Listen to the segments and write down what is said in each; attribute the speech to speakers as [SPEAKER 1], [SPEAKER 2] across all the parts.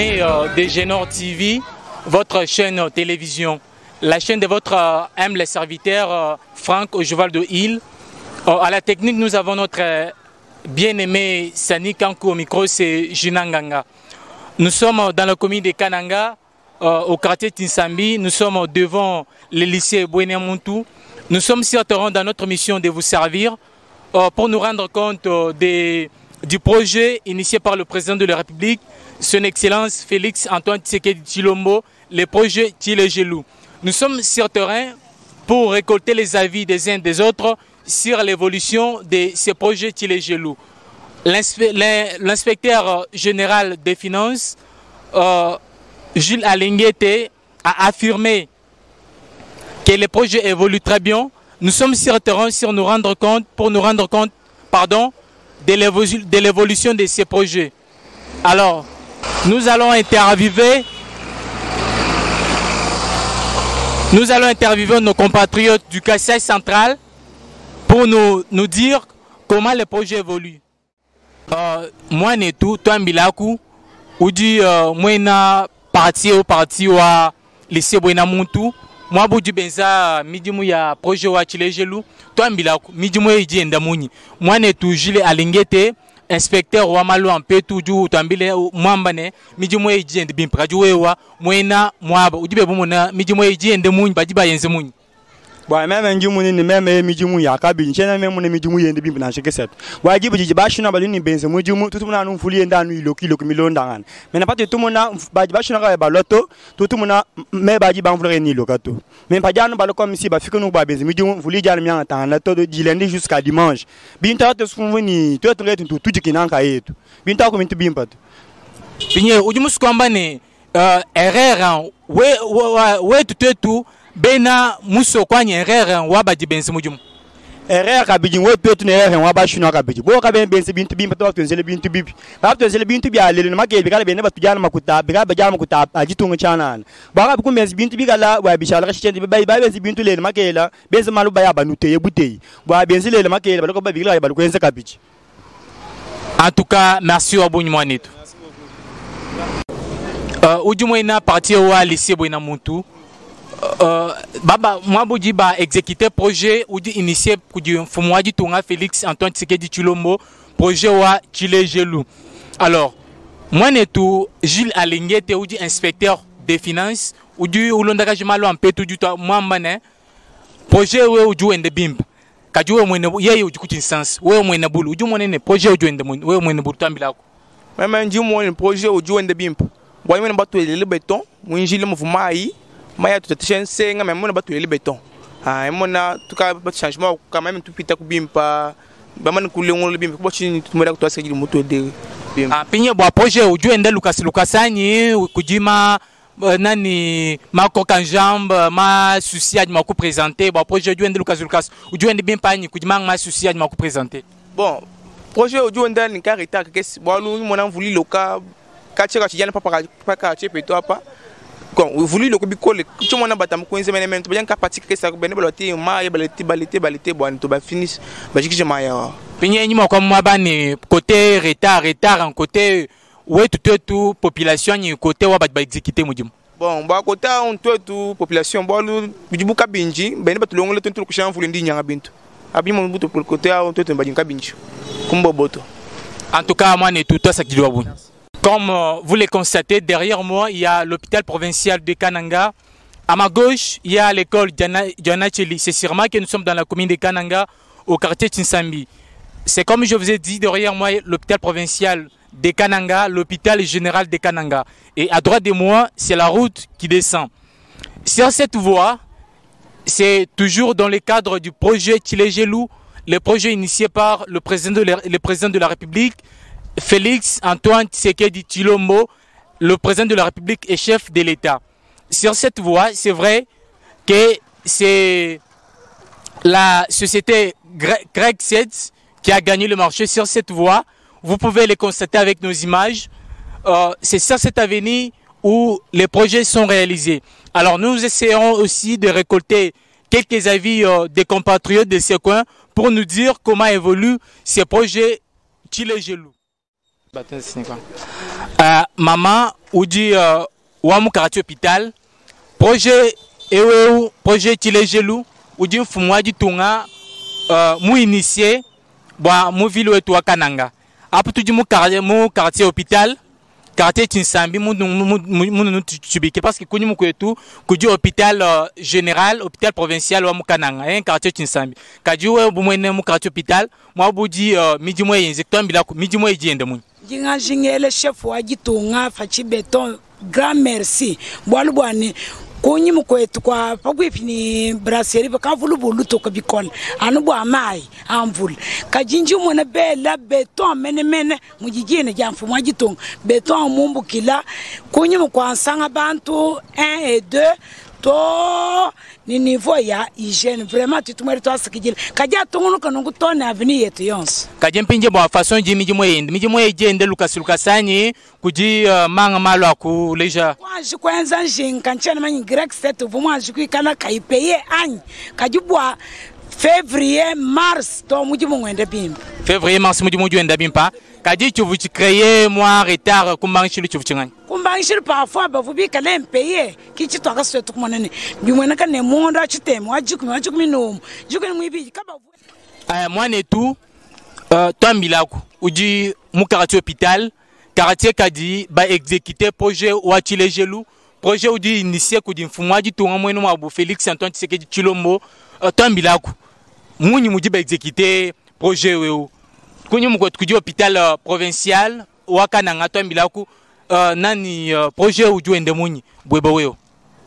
[SPEAKER 1] abonnés de Génor TV, votre chaîne télévision, la chaîne de votre humble serviteur Franck Ojovaldo Hill. À la technique, nous avons notre bien-aimé Sani Kankou, au micro, c'est Junanganga. Nous sommes dans la commune de Kananga, au quartier Tinsambi. Nous sommes devant le lycée Bouénémontou. Nous sommes certains dans notre mission de vous servir pour nous rendre compte du projet initié par le président de la République, son Excellence Félix Antoine Tshisekedi Tshilombo, le projet Tshilé-Gelou. Nous sommes sur terrain pour récolter les avis des uns des autres sur l'évolution de ces projets Tshilé-Gelou. L'inspecteur général des finances, Jules Alinguete, a affirmé que les projets évoluent très bien. Nous sommes sur terrain pour nous rendre compte de l'évolution de ces projets. Alors, nous allons interviewer nos compatriotes du Kassai central pour nous dire comment les projets évoluent. Moi, Netou, toi, Mbilaku, ou dit, moi, na parti au lycée Bouénémontou. Moi, Boudi Benza, Midimou ya projet wa Tshilé-Gelou, toi, Mbilaku, Midimou ya Ndamouni. Moi, Netou, Jules Alinguete, inspecteur wa Malo en Petou, du Tambile, Mwambane, Midimou ya Ndabimpa, Juwewa, Mwena, Mwaba, Udibe Boumona, Midimou ya Ndamouni, Badiba Yenzemouni.
[SPEAKER 2] Bon, même Ndimouni, même Midimou ya Kabi, Chena, même Midimou ya Ndabimpa, dans chaque set. Wadi Bidi Bashuna Baluni Benzemou, tout le monde a un foulier dans le Milon d'Aran. Mais n'a pas tout le monde a Bashuna Baloto, tout le monde a mais Badi Banvre ni Locato. Mais pas Diane Balocom ici, Bafiko Babez, Midimou, voulait dire bien attendre, la taux de lundi jusqu'à dimanche. Binta te souveni, tu es tout qui n'a qu'à être. Binta comme tu bimpat.
[SPEAKER 1] Pigné, Udimus Kwambane, erreur, ouais, tout. Bena muso kwanye erreur wabadi bense mujum
[SPEAKER 2] erreur kabiji wo petu ne erreur wabashuna kabiji bo kabe bense bintu bimpa to tenzele bintu bibi ba tenzele bintu bi alele no make bigala bene batujana makuta bigala bajama makuta ajitunga chana ba ka ku bense bintu bigala wa bishala ka shitende ba bense bintu le makela bense malu ba ya banute yebutei bo bense le makela ba ko ba bigala ba ko enza kabiji.
[SPEAKER 1] En tout cas, merci au Bounimouanetou. Oudjoumoina parti au lycée Bouénémontou. Baba moi boudi ba exécuter projet ou di initier kudi Fumwadi Tunga Félix Antoine Tshisekedi Tshilombo projet wa Tshilé-Gelou. Alors moi Netou Jules Alinguete ou di inspecteur des finances ou du ulondaka jimalo en petu du toi moi mané projet we ou du Ndabimp kaju we mwene ye ou du kuti sens we mwene bulu du mwene projet ou du Ndamuni we mwene bulu tambila ko
[SPEAKER 3] même ndi mwene projet ou du Ndabimp boy mwene bato le béton mwinjile mouvement yi Maya tout est changé, mais mon bateau est béton. Ah, mon a tout cas changement quand même tout pita kubimpa. Baman coulé on le bim. Pourquoi tu me dis que toi c'est du moto de bim.
[SPEAKER 1] Ah, pinye bois projet au Dieu ende Lukasani, Kujima, nani Marco Kanjambe, ma souci à m'accou présenter. Bois projet du ende Lucas, au Dieu ende bimpa ni Kujima ma souci à m'accou présenter.
[SPEAKER 3] Bon, projet au Dieu ende ni carita que bon nous mon a voulu local. Quartier quartier n'a pas quartier plutôt pas. Quand vous voulez le cubicole, tout le monde a battu mon coin, mais même bien qu'à partir que ça ben baloti, ma balité, bon, tout va finir, bah j'ai maïa.
[SPEAKER 1] Pigné ni moi comme moi bani côté retard en côté ouais tout population ni côté wa bat exécuter mujum.
[SPEAKER 3] Bon, bah côté on tout population, bon lu bijibu kabinji, ben bat longo le tout kushan voulait ndi nyanga bintu. Abi mon bout pour côté on tout mbadi kabinji. Kumbo boto.
[SPEAKER 1] En tout cas moi ne tout ça qui doit vous. Comme vous le constatez, derrière moi, il y a l'hôpital provincial de Kananga. À ma gauche, il y a l'école Diana Tsheli. C'est sûrement que nous sommes dans la commune de Kananga, au quartier Tinsambi. C'est comme je vous ai dit, derrière moi, l'hôpital provincial de Kananga, l'hôpital général de Kananga. Et à droite de moi, c'est la route qui descend. Sur cette voie, c'est toujours dans le cadre du projet Tshilé-Gelou, le projet initié par le président de la République, Félix Antoine Tshisekedi Tshilombo, le président de la République et chef de l'État. Sur cette voie, c'est vrai que c'est la société Greg Sets qui a gagné le marché sur cette voie. Vous pouvez les constater avec nos images. C'est sur cette avenue où les projets sont réalisés. Alors nous essayerons aussi de récolter quelques avis des compatriotes de ces coins pour nous dire comment évoluent ces projets Tshilé-Gelou. Maman ou dit ou quartier hôpital projet Tilegelou ou dit fumwa di tunga mu initié ba mu ville wetu wa Kananga apu tu di mu quartier hôpital quartier Tinsambi mu tubike parce que kuni mu kwetu kudi hôpital général hôpital provincial wa mu Kananga un quartier Tinsambi kadi we bu mwene mu quartier hôpital mu budi midi mo injecteur mbila ku midi mo ejende mu
[SPEAKER 4] jinga jingele chef wa gitunga fachi beton grand merci bwalu bwane kunyi mukwetu kwa pagwipini brasserie bakavulu bulu to kabikol anu bwa mai amvul kajinji mona bela beton mene mujijine jamfu mwajitung beton mumbu kila kunyi mukwansanga bantu 1 et 2 to ni niveau ya hygiène vraiment tutumari to asikijile kaja tungunu kanungu tone avenue yetu yonse
[SPEAKER 1] kaje mpinje bwa façon ji miji moye jende lukasani kuji manga malo aku leja
[SPEAKER 4] wanji kwenza njinka nchana manyi grek set vumwanji kuikana kaipeye anyi kajibwa février mars to muji mwende bimba
[SPEAKER 1] février mars muji mwende bimba kaji tu vous créer moi retard kumbangishi tu chingani
[SPEAKER 4] kumbangishi parfois ba vous bi kala mpeye kichi to ka svetu kumonene bimwena ka ne monda chitemo ajikumi no jikuni mwibi kaba
[SPEAKER 1] moi et tout toi milaku uji mu quartier hôpital quartier kadi ba exécuter projet wa Tilegelou projet udi initié kudi mfumwa di tunga mwenu mabu Félix Antoine Tshisekedi Tshilombo toi milaku munyi muji ba exécuter projet weu kunyi mukwetu kudi hôpital provincial wa Kananga toi milaku nani projet uju ende munyi bwebo weu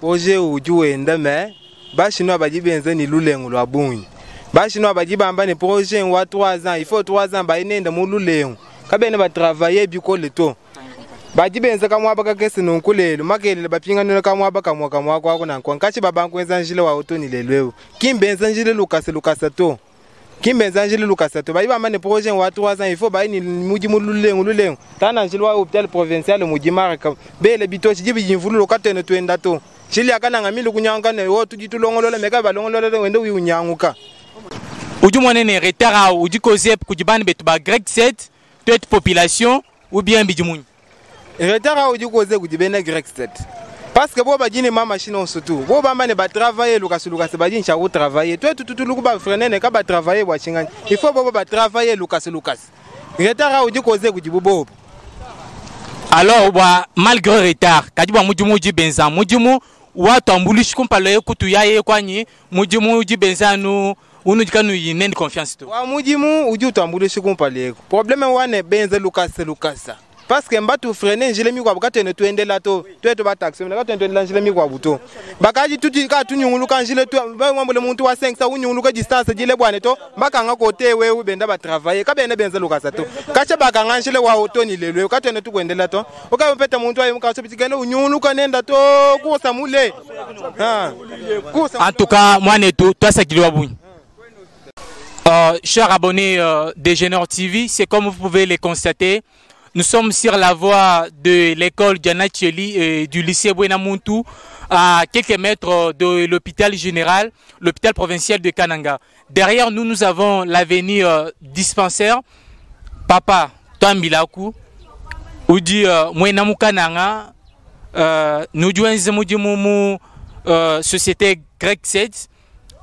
[SPEAKER 5] projet uju ende me bashino bajibenze ni lulengo lwa bunyi bashino bajibamba ni projet wa 3 ans il faut 3 ans ba inenda mu lulengo kabene ba travailler biko leto bajibenze kamwa baka kesi nonkulelo makelele bapinganela kamwa baka kamwa kwako nankwa nkachi babanku enzanjile wa otoni lelwewo kimbenza njile lukasa to kimbenza njile lukasa to bajibamba ni projet wa 3 ans il faut ba ni muji mu lulengo tana njile wa hôpital provincial muji maraka bele bitochi jibi jimvululo katene twenda to chili akana ngamili kunyanga ne wo tujitulongolola meka balongolola wende uyunyanguka
[SPEAKER 1] uju monene retard uji kozep kujibani betu ba grec 7 toute population ou bien bijimunyi
[SPEAKER 5] retard uji koze kujibena grec 7 parce que bo bajini ma machine on surtout bo bamba ne ba travailler lukasuluka se bajini cha travailler toi tutuluku ba freiner ne ka ba travailler wa chingani il faut bo ba travailler lukasuluka retard uji koze kujibubo
[SPEAKER 1] alors malgré retard kadiba muji benza mujimu watu ambulishi kumpalo kutu yaye kwani muji benza nu unu dikanu yinende confiance to
[SPEAKER 5] wa mujimu uji utambulishi kumpalo problème wane benza lukasa parce que mbatu freiner njile mi kwa bukate ne tuendela to tweto ba taxi na katende la njile mi kwa buto bakaji tuti ka tunyunguluka njile tu ba mwambule muntu wa 5 sa unyunguluka distance jile bwane to mbaka nga kote we ubenda ba travailler ka bene benza lukasa to kacha baka nga njile wa otoni lelwe katende tu kuendela to ukapeta muntu wa mkaso bitigene unyunguluka nenda to kusa mule
[SPEAKER 1] en tout cas moi netu toi ça qui doit bouin chers abonnés de Génère TV, c'est comme vous pouvez le constater. Nous sommes sur la voie de l'école Diana Tsheli et du lycée Bwenamuntu, à quelques mètres de l'hôpital général, l'hôpital provincial de Kananga. Derrière nous, nous avons l'avenir dispensaire. Papa, Tambilaku, Udi Mwenamu Kananga, nous jouons société Grec 7,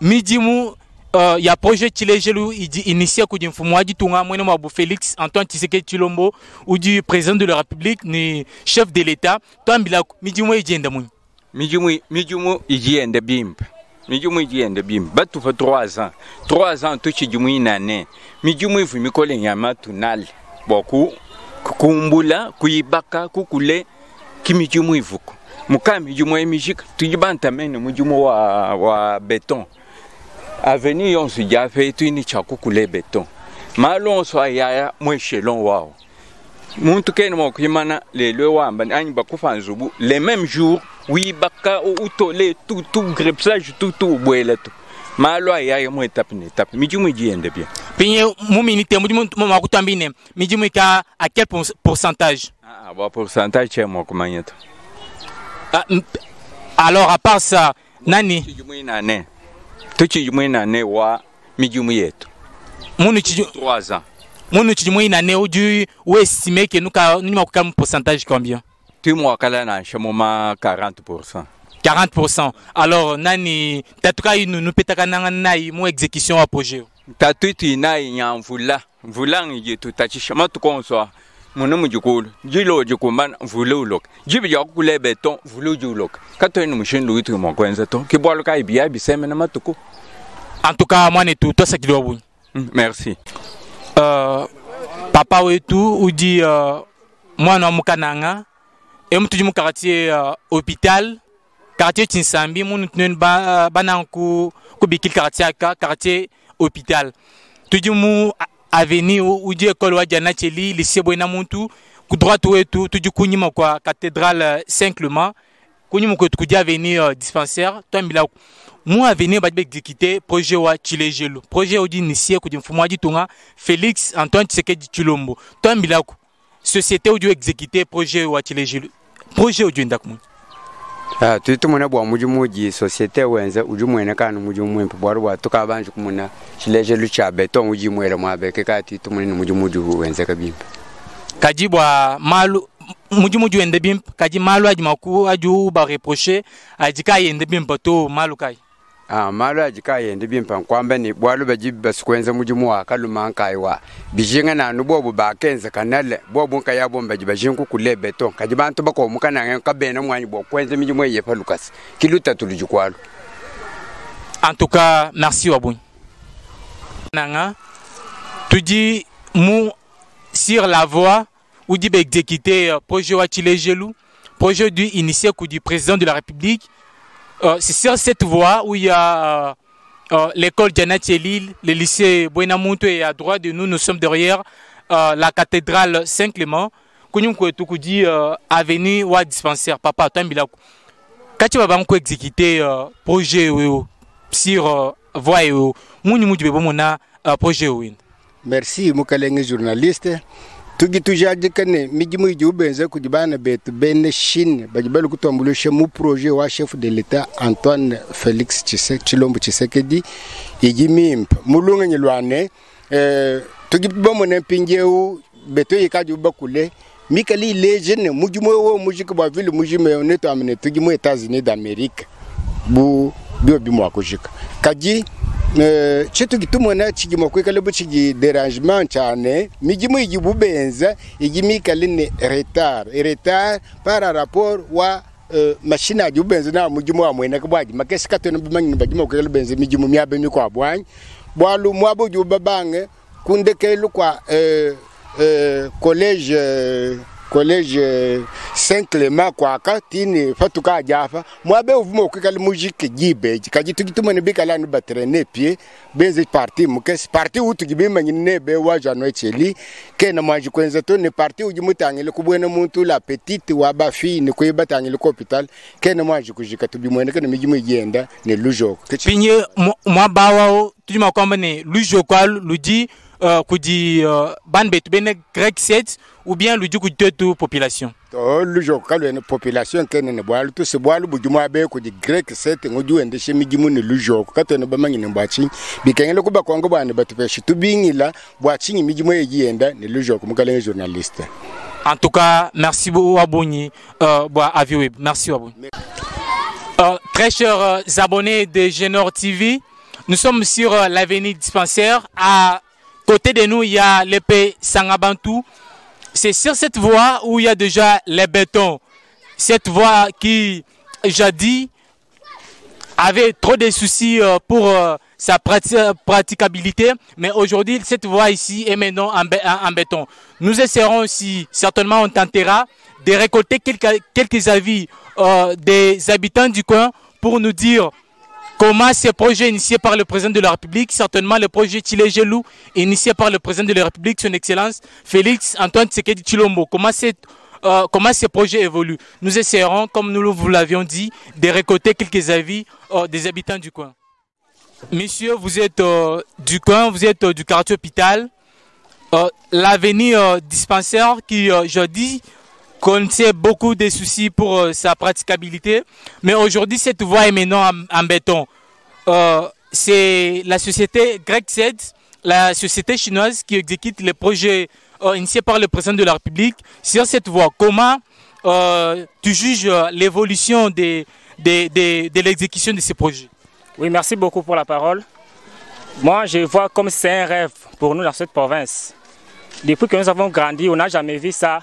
[SPEAKER 1] Midimu. Il y a projet Tilegelou initié à Mfumwadi Tunga Mwene Mabu Félix Antoine Tshisekedi Tshilombo ou du président de la République ni chef de l'État Tambila mijumu ijenda muni
[SPEAKER 6] mijumu ijenda bimba mijumu ijenda bimba batu fa 3 ans tuchi jumu inane mijumu ifu mikole nyama tunali boku kukumbula kuyibaka kukule kimijumu ivuko mukami mijumu emijika tujibanta mene mujumu wa beton avenue yonsu jafe tuini chakukule beton malon so ya mwechelon wao muntu ken mo kimana le wamba ani bakufa nzubu les mêmes jours oui baka utole tout grepsage tout boela tout malo ya mo étape ni étape mijumu jiende bien
[SPEAKER 1] pinye mu minute mu makutambine mijumu ka à quel pourcentage
[SPEAKER 6] ba pourcentage mo kumanyeto
[SPEAKER 1] alors à part ça nani
[SPEAKER 6] mijumu inane tuchi jumwena ne wa mijumu yetu
[SPEAKER 1] munu chiju
[SPEAKER 6] 3 ans
[SPEAKER 1] Mon outil une année ou du ou estimé que nous avons un pourcentage combien?
[SPEAKER 6] Tout moi kala na chamoma 40%.
[SPEAKER 1] 40%. Alors nani tatuka nous petaka na mo exécution à projet.
[SPEAKER 6] Tatuti na nyamvula. Vula ngi tutachi chama to konso. Mon mujukulu. Jilo jukumban vululok. Jibi yakule beton vulujulok. Kato ni machine luitu mo kwenza to. Kibwalo kai bia biseme na matuko.
[SPEAKER 1] En tout cas moi ne tout ça qui doit.
[SPEAKER 6] Merci.
[SPEAKER 1] Papa wetu ou dit moi na mukananga et mutu mu quartier hôpital quartier Tinsambi mon tnen bananku ku bikil quartier hôpital tu dis mu avenue ou dit école wa Diana Cheli lycée Boina Muntu ku droite wetu tu dis kunyima kwa cathédrale Saint-Clément kunyima ko tu dis avenue dispensaire to mbila mu avenue ba exécuter projet wa Chilejelu projet odi initié ku mfumo di tunga Félix Antoine Tshisekedi Tshilombo to mbila ko société odi exécuter projet wa Chilejelu projet odi ndakmu
[SPEAKER 7] tuitu muna bwa muji société wenza uju mwene kana muji mwempe bwaru bwa tukabanje kumuna Chilejelu cha beton uji mwele mwabeke ka tuitu muna muji wenza kabimpa
[SPEAKER 1] kajibwa malu muji wende bimpa kaji malu ajimaku aju ba reprocher ajika yende bimpa to malu kai
[SPEAKER 7] malu ajika yende bimpa kwamba ni bwalu baji basikwenza muji mwa kaluma kai wa bijinga na nubobu ba kenza kanale bobu ka yabo mbaji bajinku kule beton kaji bantu bako mukana ka bena mwanyi bo kwenza miji mwe yefa Lucas kiluta tulijukwalo.
[SPEAKER 1] En tout cas merci wabuni nanga tu dis mu sur la voie ou dit exécuter projet wa Chilejelu projet du initié du président de la République. C'est sur cette voie où il y a l'école Diana Cheli, le lycée Boina Muntu et à droite de nous, nous sommes derrière la cathédrale Saint-Clément. Kounyum ko tukudi avenue ou dispensaire papa tambila. Quand tu vas exécuter projet sur voie muni muji bebo mona projet win.
[SPEAKER 8] Merci mukalenge journaliste. Tugi tujaje kane mijimu ijubenze kujibana betu bene Chine bajibalu kutambulisha mu projet wa chef de l'état Antoine Félix Tshilombo Tshisekedi ijimimpa mulunga nyilwane tugi bomone pinjeu beto yikaju bakule mikali lejene mujimu wo mujika ba ville mujime oneto amene tugi mu États-Unis d'Amérique bu bio bimo akujika kaji chetu gitumona chigimo kwekale buchigi dérangement cyane mijimu igibubenza igimikale ne retard par rapport wa machine ajubenza na mujimu wa mwena kabwaji makesi katone bimanyi bajimo kwekale benza mijimu myabe mi kwa bwanyi bwalu mwabo jubabange kundekelu kwa collège Saint-Clément kwa katini fatuka jafa mwabe uvumo kwekale mujike jibe kajitu gitumone bikala no batrene pied benze parti mukes parti utu gibima nyine be wa Janoi Cheli kena mwaji kwenza to ne parti ujimutangile kubwena muntu la petite wa bafi ni kwebatangile ko hospital kena mwaji kujika tubimwene kana mijimu igenda ne lujoko
[SPEAKER 1] pinye mwabawa tujima kwamba ne lujoko ludi kudi ban betu bene grec 7 ou bien le duc de population.
[SPEAKER 8] Le jour quand une population qui ne boit tout se boit le bout du mois avec du grec 7 ngodu ende chez migimu ne le jour quand on bamanyi ne bachi bikenge le kuba kongo bane batufeshi tubingila bwachi migimu yenda ne le jour comme kale journaliste.
[SPEAKER 1] En tout cas, merci beaucoup Aboni Aviweb. Merci Aboni. Très chers abonnés de Genor TV, nous sommes sur l'avenue dispensaire. À côté de nous, il y a l'épée Sangabantou. C'est sur cette voie où il y a déjà les bétons. Cette voie qui, jadis, avait trop de soucis pour sa praticabilité. Mais aujourd'hui, cette voie ici est maintenant en béton. Nous essaierons aussi, certainement on tentera, de récolter quelques avis des habitants du coin pour nous dire comment ce projet initié par le président de la République, certainement le projet Chilejelu, initié par le président de la République, son Excellence Félix Antoine Tshisekedi Tshilombo, comment ce projet évolue. Nous essaierons, comme nous vous l'avions dit, de récolter quelques avis des habitants du coin. Monsieur, vous êtes du coin, vous êtes du quartier hôpital. L'avenue dispensaire qui, je dis, connaissait beaucoup de soucis pour sa praticabilité, mais aujourd'hui cette voie est maintenant en béton. C'est la société Grec 7 la société chinoise qui exécute les projets initiés par le président de la République. Sur cette voie, comment tu juges l'évolution de l'exécution de ces projets?
[SPEAKER 9] Oui, merci beaucoup pour la parole. Moi, je vois comme c'est un rêve pour nous dans cette province. Depuis que nous avons grandi, on n'a jamais vu ça.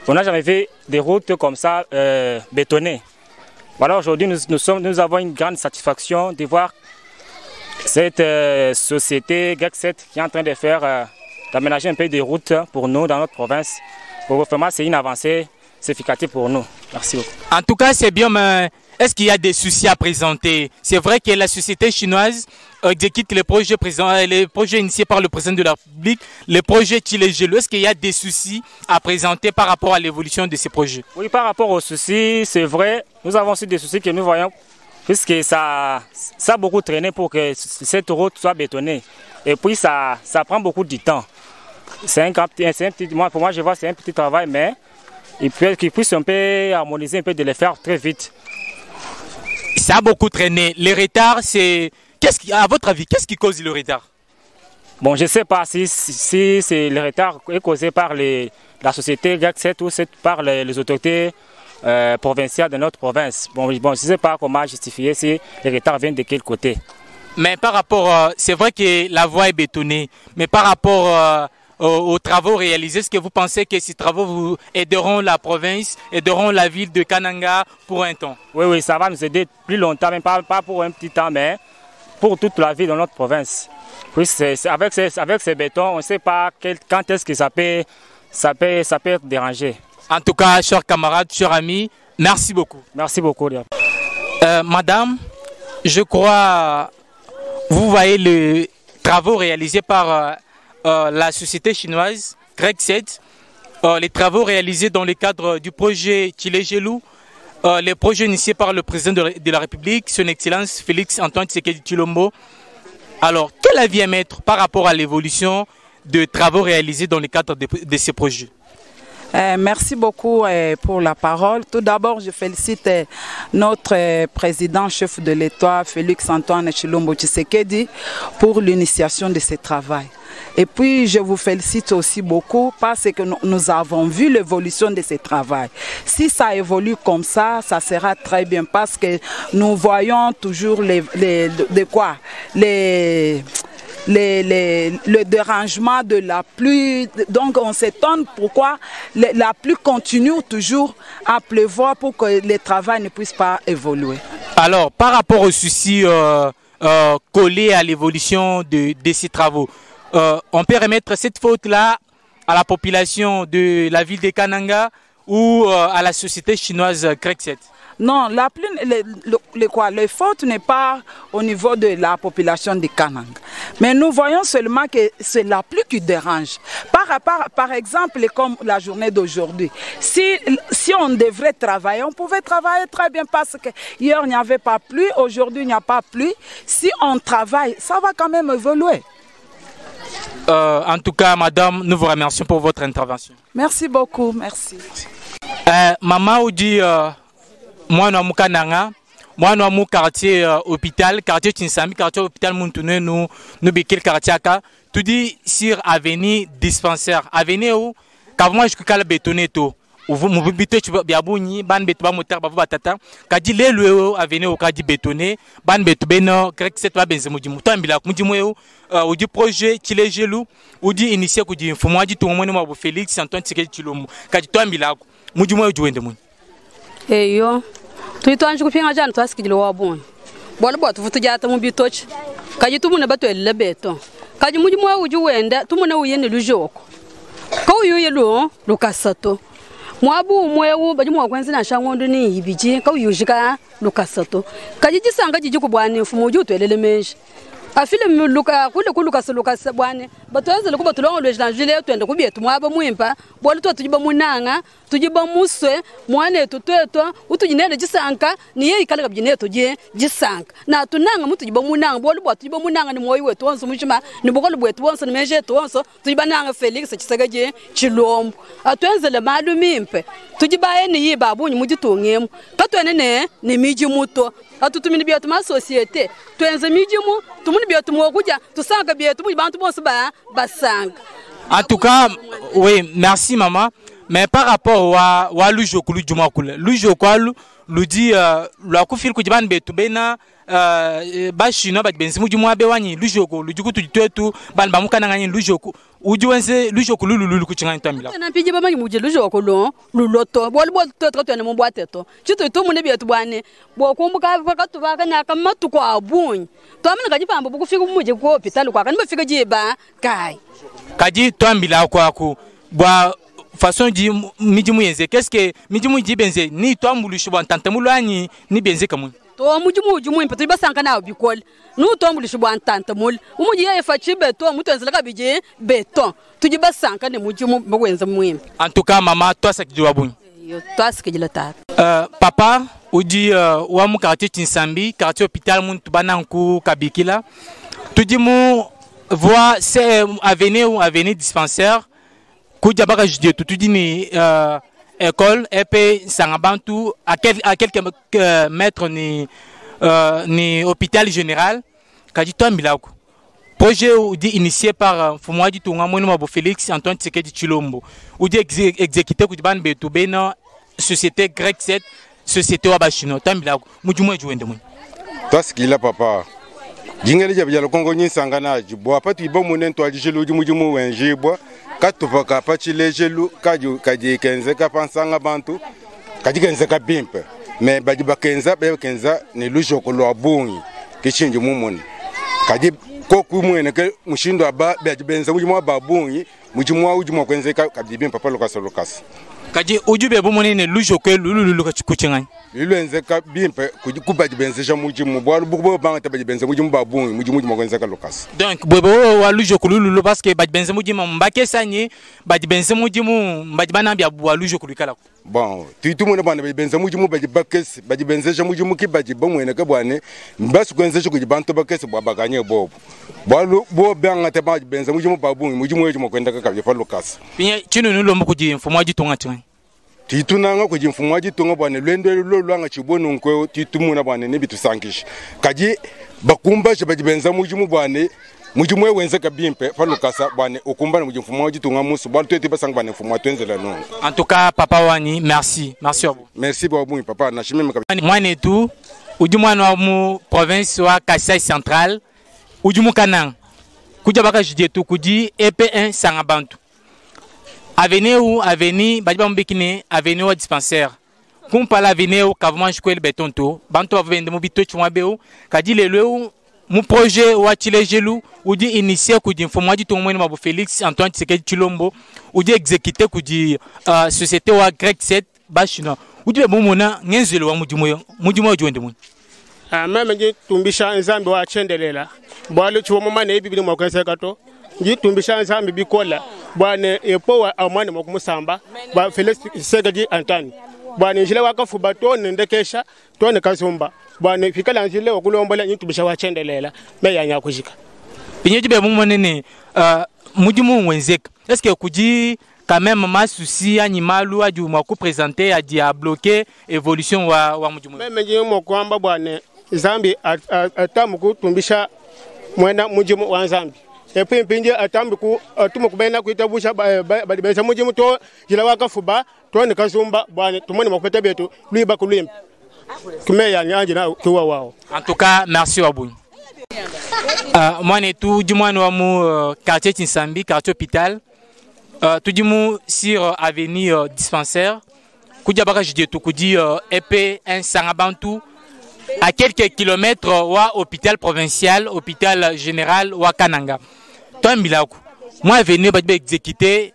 [SPEAKER 9] On n'a jamais vu des routes comme ça bétonnées. Voilà, aujourd'hui, nous avons une grande satisfaction de voir cette société GEC7 qui est en train de faire, d'aménager un peu des routes pour nous dans notre province. Vraiment, c'est une avancée significative pour nous. Merci beaucoup.
[SPEAKER 1] En tout cas, c'est bien, mais est-ce qu'il y a des soucis à présenter? C'est vrai que la société chinoise exécute les projets initiés par le président de la République, les projets Tshilé-Gelou. Est-ce qu'il y a des soucis à présenter par rapport à l'évolution de ces projets?
[SPEAKER 9] Oui, par rapport aux soucis, c'est vrai. Nous avons aussi des soucis que nous voyons, puisque ça a beaucoup traîné pour que cette route soit bétonnée. Et puis, ça prend beaucoup de temps. Pour moi, je vois que c'est un petit travail, mais qu'il puisse un peu harmoniser, un peu de le faire très vite.
[SPEAKER 1] Ça a beaucoup traîné. Le retard, c'est... À votre avis, qu'est-ce qui cause le retard?
[SPEAKER 9] Bon, je ne sais pas si c'est le retard est causé par la société GEC7 ou par les autorités provinciales de notre province. Bon, je ne sais pas comment justifier si le retard vient de quel côté.
[SPEAKER 1] Mais par rapport... c'est vrai que la voie est bétonnée, mais par rapport... aux travaux réalisés, est-ce que vous pensez que ces travaux vous aideront la province, aideront la ville de Kananga pour un temps?
[SPEAKER 9] Oui, ça va nous aider plus longtemps, mais pas pour un petit temps, mais pour toute la vie de notre province. Oui, avec ces bétons, on ne sait pas quand est-ce que ça peut être dérangé.
[SPEAKER 1] En tout cas, chers camarades, chers amis, merci beaucoup.
[SPEAKER 9] Merci beaucoup.
[SPEAKER 1] Madame, je crois, vous voyez les travaux réalisés par la société chinoise GEC7, les travaux réalisés dans le cadre du projet Tshilé-Gelou, les projets initiés par le président de la République, son Excellence Félix Antoine Tshisekedi Tshilombo. Alors, quel avis émettre par rapport à l'évolution de travaux réalisés dans le cadre de ces projets?
[SPEAKER 10] Merci beaucoup pour la parole. Tout d'abord, je félicite notre président, chef de l'État, Félix Antoine Tshilombo Tshisekedi, pour l'initiation de ce travail. Et puis, je vous félicite aussi beaucoup parce que nous avons vu l'évolution de ce travail. Si ça évolue comme ça, ça sera très bien parce que nous voyons toujours le dérangement de la pluie. Donc, on s'étonne pourquoi la pluie continue toujours à pleuvoir pour que le travail ne puisse pas évoluer.
[SPEAKER 1] Alors, par rapport aux soucis collés à l'évolution de ces travaux, on peut remettre cette faute-là à la population de la ville de Kananga ou à la société chinoise GEC7?
[SPEAKER 10] Non, le faute n'est pas au niveau de la population de Kananga. Mais nous voyons seulement que c'est la pluie qui dérange. Par exemple, comme la journée d'aujourd'hui, si on devrait travailler, on pouvait travailler très bien parce que hier il n'y avait pas pluie, aujourd'hui il n'y a pas pluie. Si on travaille, ça va quand même évoluer.
[SPEAKER 1] En tout cas, madame, nous vous remercions pour votre intervention.
[SPEAKER 10] Merci beaucoup, merci.
[SPEAKER 1] Maman Oudi, moi, nous Kananga, moi, nous quartier hôpital, quartier Tinsami, quartier hôpital Muntune, nous béquil quartier Aka, tout dit sur avenue dispensaire. Avenue où, quand moi je suis bétonné tout. Vous m'habitez tu vas bouni ban bet ba moteur ba batata kadi le lo avenue au kadi bétonné ban bet beno GEC7 ba benze mudimu to ambila mudimu ou du projet Tshilé-Gelou ou di initié ku di mfumo di to mo ma bo Félix Antoine Tshisekedi Tshilombo kadi to ambila mudimu juwende mun
[SPEAKER 11] eyo tu anju ku pinga jan to aski lo wabon bol bot futu jata mu bitoch kadi tu muna bato le beton kadi mudimu u juwenda tu muna u yene lu joko ko yu yelo lu kasato mwabu mwewu baji mwakwenzi na shangondo ni ibiji ka uyujika lukasato kajiji sanga jiji kubwane mfumo utwelele menji afile luka kuluka bwane batwazele kuba tulongo lwejlanjile twende kubyetu mwaba mwimpa boli to tujiba munanga tujiba muswe mwane tutweto utujinele jisanka ni yeye kala kabjine tuje jisanka na tunanga mutujiba munanga boli bwa tujiba munanga ni moyi wetu wonso mushima ni bokolo bwetu wonso ni meje tu wonso tujiba nanga Felix Tshisekedi Tshilombo atwenzele malumimpe tujiba eni yiba bunyi mujitongemu katwene ne miji muto atutumini bya tuma societe twenze miji mu tumuni bietu mo kuja tusanga bietu mu bantu bonse ba basanga.
[SPEAKER 1] En tout cas, oui, merci maman. Mais par rapport à l'ujokulu jumakule, l'ujokulu lui dit la kufil kujiban betu bena bashino ba benzi mu jumwa be wanyi l'ujoko l'ujuku tutu ban ba mukana ngani l'ujoko ujuwense l'ujoko lulu kuchinga ntamila.
[SPEAKER 11] Na pije ba manyi muje l'ujoko luloto bol to to ne mo boateto. Chitu to mu ne bietu bwane bo kumbuka ka tu ba kana kamatu ko abunyi. To amana kaji pambo bukufika muje ko hospital kwa kana bafika jiba kai.
[SPEAKER 1] Kaji twambila kwaku bwa façon di mijimu yenze qu'est-ce que mijimu di benze ni to ambulisho bwa ntantamulani ni benze kamu
[SPEAKER 11] to mujimu impatu basanka na bikol nu to ambulisho bwa ntantamul umuji ye fachi beton mutenze laka bije beton tuji basanka ne mujimu bwenza muimbe.
[SPEAKER 1] En tout cas maman toi ça qui wabuni
[SPEAKER 11] yo toi ce que je tata
[SPEAKER 1] papa udi wa mu quartier Tinsambi quartier hôpital muntu bananku kabikila tudi mu voix c'est avenue dispensaire kuja baka judie tutu ni école EP Sangabantu à quelques mètres ni hôpital général kadi to milako projet initié par Fumwaji Tunga Moni Mabo Félix Antoine Tshisekedi Tshilombo ou exécuté kujiban betu bena société Grec 7 société wa bashino to milako mujumo juende mu
[SPEAKER 12] to skila papa jingeli jabjalo kongo nyi sangana jibwa patu ibo munen to ajishelu mujumo wenjibwa katuvaka pachile jelu kaji kenze ka pansanga bantu kaji kenze ka bimpe me baji bakenza be kenza ni lujoko lo abungi kishinji mumuni kaji koku mwene ke mushindo aba be benza mujimo babungi mujimo ujimo kwenze ka bimpe papa lokasa
[SPEAKER 1] kaji ujube bumuni ne lujoko lulu kuchingani
[SPEAKER 12] lwenze ka bimpe kubaji benza mujimo bwalu bubo banga tabaji benza mujimo babungi mujimo kwenze ka lokasa
[SPEAKER 1] donc bobo wa lujoko lulu parce que baji benza mujimo mbake sanyi baji benza mujimo baji bana bya bwa lujoko likala
[SPEAKER 12] bon tuitu mwana bana baji benza mujimo baji bakes baji benza mujimo ki baji bomwene ka bwane mbasu kwenze cyo kujibanto bakes bwa baganye bobo bwalu bo banga tabaji benza mujimo babungi mujimo yejo kwenda ka bya lokasa
[SPEAKER 1] pinye chino nulo mukuje mfumo ajitunga tini
[SPEAKER 12] titunanga kuji mfumo ajitunga bwana lwendo lolwanga chibonu nkwe titumuna bwana ne bitusangisha kaji bakumba baji benza mujimo bwana mujimwe wenze kabimpe falukasa bwana okumbana mujimwe mfumo ajitunga musu bwana twete basanga bwana mfumo atwenzela no.
[SPEAKER 1] En tout cas papa wani merci à vous.
[SPEAKER 12] Merci beaucoup papa na shimeme kabisa
[SPEAKER 1] mwana etu ujumwana wa mu province wa Kasai Central ujumu kanang kuja baka jidie tu kudi EP1 Sangabantu avenue bajiba mbekine avenue wa dispensaire kumpa la avenue kavuma shkwel betonto bantu avende mu bito chwa beo kadi lelo mu projet wa Chilejelu udi initié kudi mfumo wa Moni Mabo Félix Antoine Tshisekedi Tshilombo udi exécuté kudi société wa Grec 7 bashina udi be mumona ngenzelo wa mujimo juende mu
[SPEAKER 13] meme ngi tumbisha nzambe wa chendelela bwalo chiwo mama ne bibili mwakwese kato ngi tumbisha nzambe bikola bwana epo wa amane mokumusamba ba Felix Tshisekedi Antoine bwana njile wakafu batone ndekesha tone kazumba bwana fikala njile okulombola ngi tumbisha wa chendelela meya nya kujika
[SPEAKER 1] pinyeji be mumonene mujimo wenzeka est-ce que kuji quand même ma souci animalu a dû m'ako présenter a dit à bloquer évolution wa mujimo
[SPEAKER 13] meme ngi mo kwamba bwana Zambi atamu kutumbisha mwenda mujimo wa Zambi epi mpinje atambi ku atumu kubena kuitabusha badibesa mujimu to jila wakafuba to ne kasumba bwana tumoni makupeta betu luiba kulimba kumeya nyanje na kiwa wao.
[SPEAKER 1] En tout cas merci Wabuni. Mwana tu jumwana wa mu quartier Tinsambi quartier hôpital tudimu sur avenue dispensaire kuja baka jidie tu kudi EP1 Sangabantu à quelques kilomètres wa hôpital provincial hôpital général wa Kananga. Toi milako moi venu ba exécuter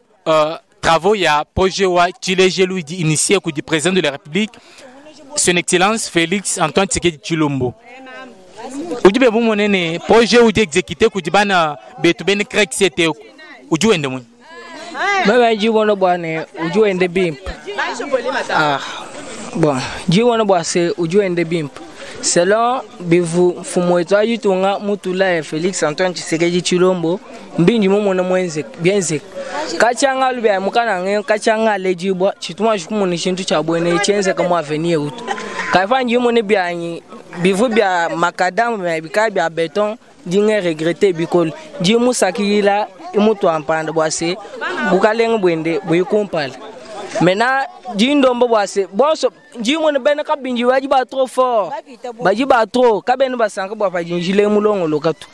[SPEAKER 1] travaux ya projet wa Chilejelu initié ku du président de la République son excellence Félix Antoine Tshisekedi Tshilombo ujibe bu monene projet ou exécuté ku di bana betu ben Grec 7 ujuende mun
[SPEAKER 14] baba jiwono bwana ujuende bimp bon jiwono bwase ujuende bimp selon bivu fumoito ajitunga mutula Félix Antoine Tshisekedi Tshilombo mbinji momona mwenze bienze kachanga lubya mukana nge kachanga lejibwa chituma jukumuni chintu cha bwene chenze kama avenue utu kaifanji mone byanyi bivu bya makadamu bya bika bya beton dinge regretter bikol di musakila imutu ampanda boise bukaleng bwende buyikumpala mena di ndombo boise boso di mon bene ka binji waji ba trop fort baji ba trop ka bene basanka bo pa jinjile mulongo lokatu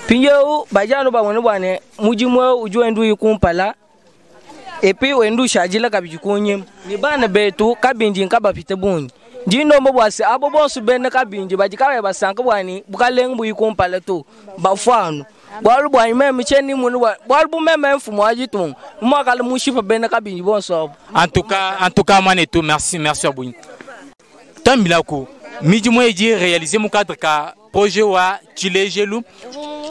[SPEAKER 14] pinyo bajano ba wona bwane mujimwe ujuendu yikumpala epi wendu shajila kabiji kunyem ni bana betu kabinji nkaba pite bunyi Jino mbwase abo bosu bene kabinji bajikawe basanka bwani bukaleng buyikumpala to bafanu bwalu bwani meme cheni munu bwalu bu meme mfumo ajitung mwakala mushifa bene kabinji bonso.
[SPEAKER 1] En tout cas moi tout merci Abouny. Tambilako miji mweji réaliser mon cadre ka projet wa Chilejelu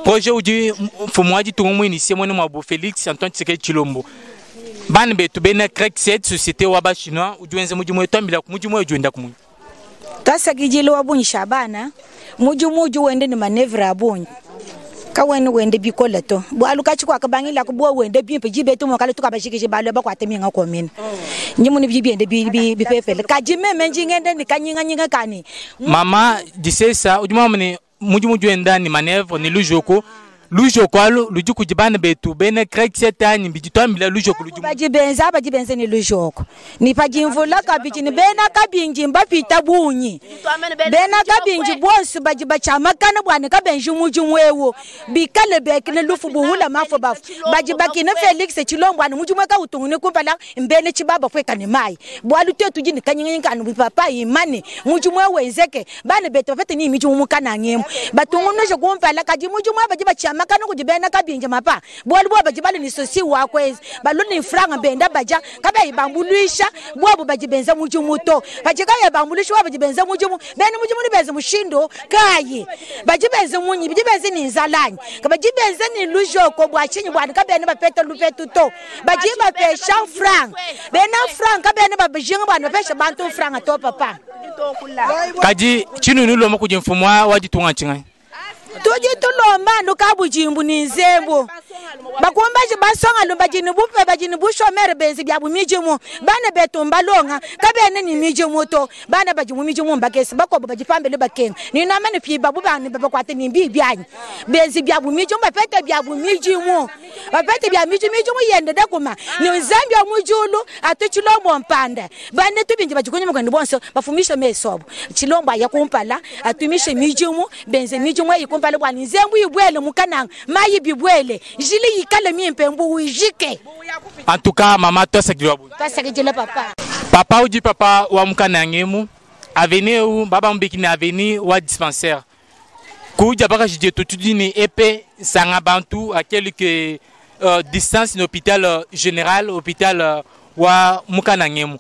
[SPEAKER 1] projet udi mfumo ajitung mu initier mwana mabo Félix Antoine Tshisekedi Tshilombo. Ban betu bene crec cette société wa ba chinois ujuenze muji mwe tambilako muji mwe ujuenda kumu.
[SPEAKER 15] Tasa kijilo Abouny Shabana muju wende ni manevra Abouny ka wende wende bikola to bo alukachi kwa kabangila ko bo wende bimpe jibetu mo kala to kabashikije balo ba kwa teminga ko mina nyimuni bibiende bi pepele ka jimeme njingende ni kanyinga kani
[SPEAKER 1] mama disesa ujuma mne muju enda ni manevre ni lujoko alu lujuku jibana betu bene crec setani bijitambila lujoko lujumu
[SPEAKER 15] bajibenza ni lujoko ni pajimvula kabiji ni bena kabinji mbapita bunyi bena kabinji bosi bajibachama kana bwana kabenji muju mwewo bikale bekene lufu buhula mafo bafu bajibakine Felix Tshilombo ani muju mweka utungune kumpala mbele chibaba kweka ni mai bwalu tetu jini kanyinga anu papa imani muju mwewe ezeke bana betu bafete ni miju mukana ngemu batungune je kumpala kaji muju mwe bajibachama makano kujibena kabinje mapa bwali bwa bajibali ni sosi wakwezi baluni franga benda baja kabe ibambulisha bwa bajibenza muju muto bajika yabambulisha bwa bajibenza muju bene muju ni beze mushindo kayi bajibenza munyi bajibenza ni nzalanye kabajibenza ni lujoko bwa chinyi bwa kabe ne bapeta lupetu to bajiba pesha franga bena franga kabe ne babijinga bwa pesha bantu franga to papa
[SPEAKER 1] kaji chinu nulo mukuje mfumo wajitunga chinga
[SPEAKER 15] tuji tulomba ndukabujimbu ni nzembo bakumbaje basonga lomba jini bupe bajini busho mere benzi bya bumijimu bana betumba longa kabene ni mijimu to bana bajimu mijimu mbakesi bako bajipambele bakenga ni namane pyi babu bana bakwate ni mbibyanyi benzi bya bumijimu bapete bya bumijimu bapete bya mijimu yende dakuma ni nzambya mujulu atu Tshilombo mpanda bana tubinje bajikunye mukandi bonso bafumisha mesobo Tshilombo yakumpala atumishe mijimu benzi mijimu yikumpa pale bwani nzembu ibwele mukananga mayi bibwele jili yikale mimpembu wijike.
[SPEAKER 1] En tout cas mama tosekijwa Abouny
[SPEAKER 15] tosekijile
[SPEAKER 1] papa uji papa wa mukanangemu avenir u baba mbikini avenir wa dispensaire kuja baka jije tutudini epe sanga bantu à quelques distance l'hôpital général hôpital wa mukanangemu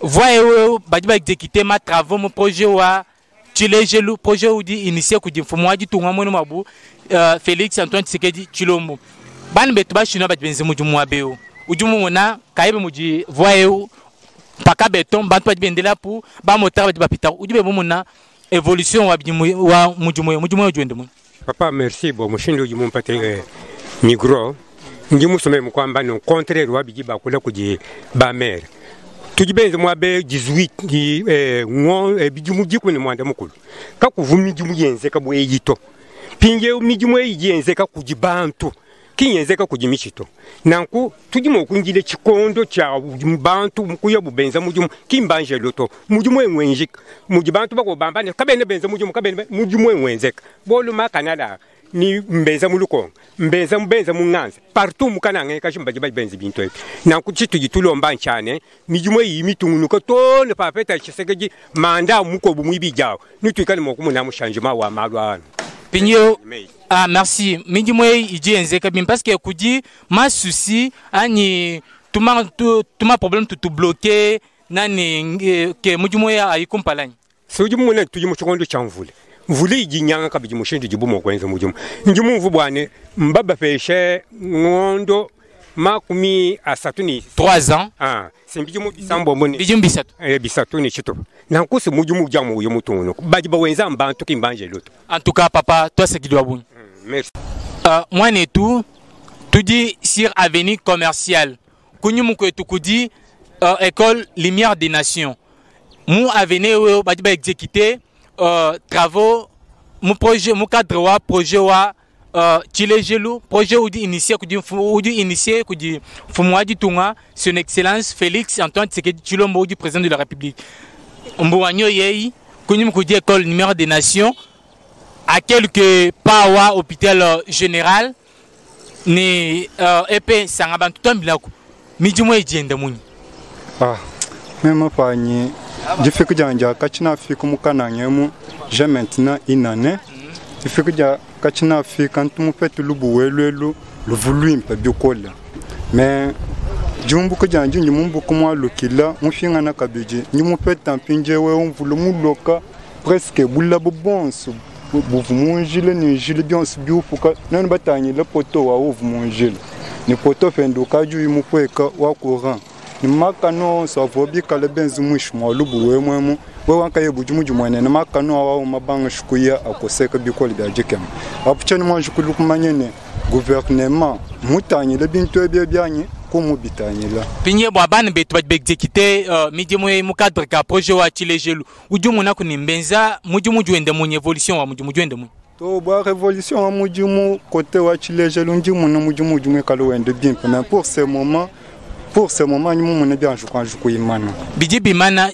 [SPEAKER 1] voyez badiba exécuter ma travaux mon projet wa Chilejelu projet udi initié ku dimfumo waji tunga mwana mabu Félix Antoine Tshisekedi Tshilombo ban betu ba chinois bajibenze mujumu abeo ujumu mona kaibe muji voyez paka beton bantu bajibendela pour ba moteur bajibapita ujibe mona évolution wa mujumu ujwende mu
[SPEAKER 16] papa merci bon mushindo ujumu mpate migro ngimu some mukwamba no contraire wa bijiba kula kuji ba mère tujibenze mwabe 18 di bijumu jikuni mwanda mukulu ka kuvumi jimu yenze ka bwe yito pinge mijumu yenze ka kujibantu kinyenze ka kujimichito nanku tujimo kunjile chikondo cha bantu mukuya bubenza mujumu kimbanje loto mujumu enwenje mujibantu bako bambane kabene benza mujumu kabene mujumu enwenze bolu makanala ni mbenza muluko mbenza munganza partout mukananga kashimbaje babenzi bintu epi nanku chitu gitulomba nchane mijumu yimitungunuko to ne papeta Tshisekedi manda muko bumwibijao nitwikane mokumuna mu changement wa malwana
[SPEAKER 1] Pinyo merci mijimwe ijienze kabim parce que kudi ma souci ani tuma problème tout bloqué nani ke mujimwe ayikumpalanye
[SPEAKER 16] sojumu ne tujimu chikondo chamvule mvule ijinyanga kabiji mushindi jibumo kwenza mujumu njumu mvubwane mbaba peshe ngondo makumi asatuni
[SPEAKER 1] 3 ans
[SPEAKER 16] simbijumu bisambo mboni
[SPEAKER 1] bijumu bisatu
[SPEAKER 16] bisatu ni chito nankusi mujumu jamu uyo mutunguno bajiba wenza mbantu kimbanje loto.
[SPEAKER 1] En tout cas papa toi c'est Guido Abouny
[SPEAKER 16] merci
[SPEAKER 1] moi et tout dis sur avenue commerciale kunyumu kwetu kudi école Lumière des Nations mu avenue bajiba exécuter travaux mon projet mon cadre wa projet wa Chilejelu projet ou initié ku di fumwa di tunga son excellence Félix Antoine Tshisekedi Tshilombo du président de la République mbuwanyo yei kunyum ku di école numéro des nations à quelques pas wa hôpital général ni EP sangabantu tombilako mijumo ejenda munyi
[SPEAKER 17] même fanyi jifika janja kachina fiku mukananyemu j'ai maintenant une année jifika ja kachina fika ntumu fetu lubu welwelu luvulu impa byokola mais jumbu ko janja nyumbu ko mwa lokila mushinga na kabiji nyumu feta mpinje we umvulu muloka presque bulla bonso buvumunjile ni jile bionse byufuka nani batanyi le poto wa uvumunjile ni poto fenduka ju yimukweka wa courant ni makano savobi kale benzu mwishmo lubu wemwemu we wankaye bujumuju mwane ni makano wa mabanga shukuya akoseka bikoli bya jikem apuchani mwanju kulukumanyene gouvernement mutanyi le bintu ebye byanyi kumubitanyila
[SPEAKER 1] pinye bwabana betu badbexécuter midimo mu cadre ka projet wa Chilejelu ujumu na kunimbenza mujumu juende mu évolution wa mujumu juende mu
[SPEAKER 17] to ba révolution wa mujumu côté wa Chilejelu njumu na mujumu jumu kalo wende bien mais pour ce moment ni mu ne bien juku imana
[SPEAKER 1] biji bimana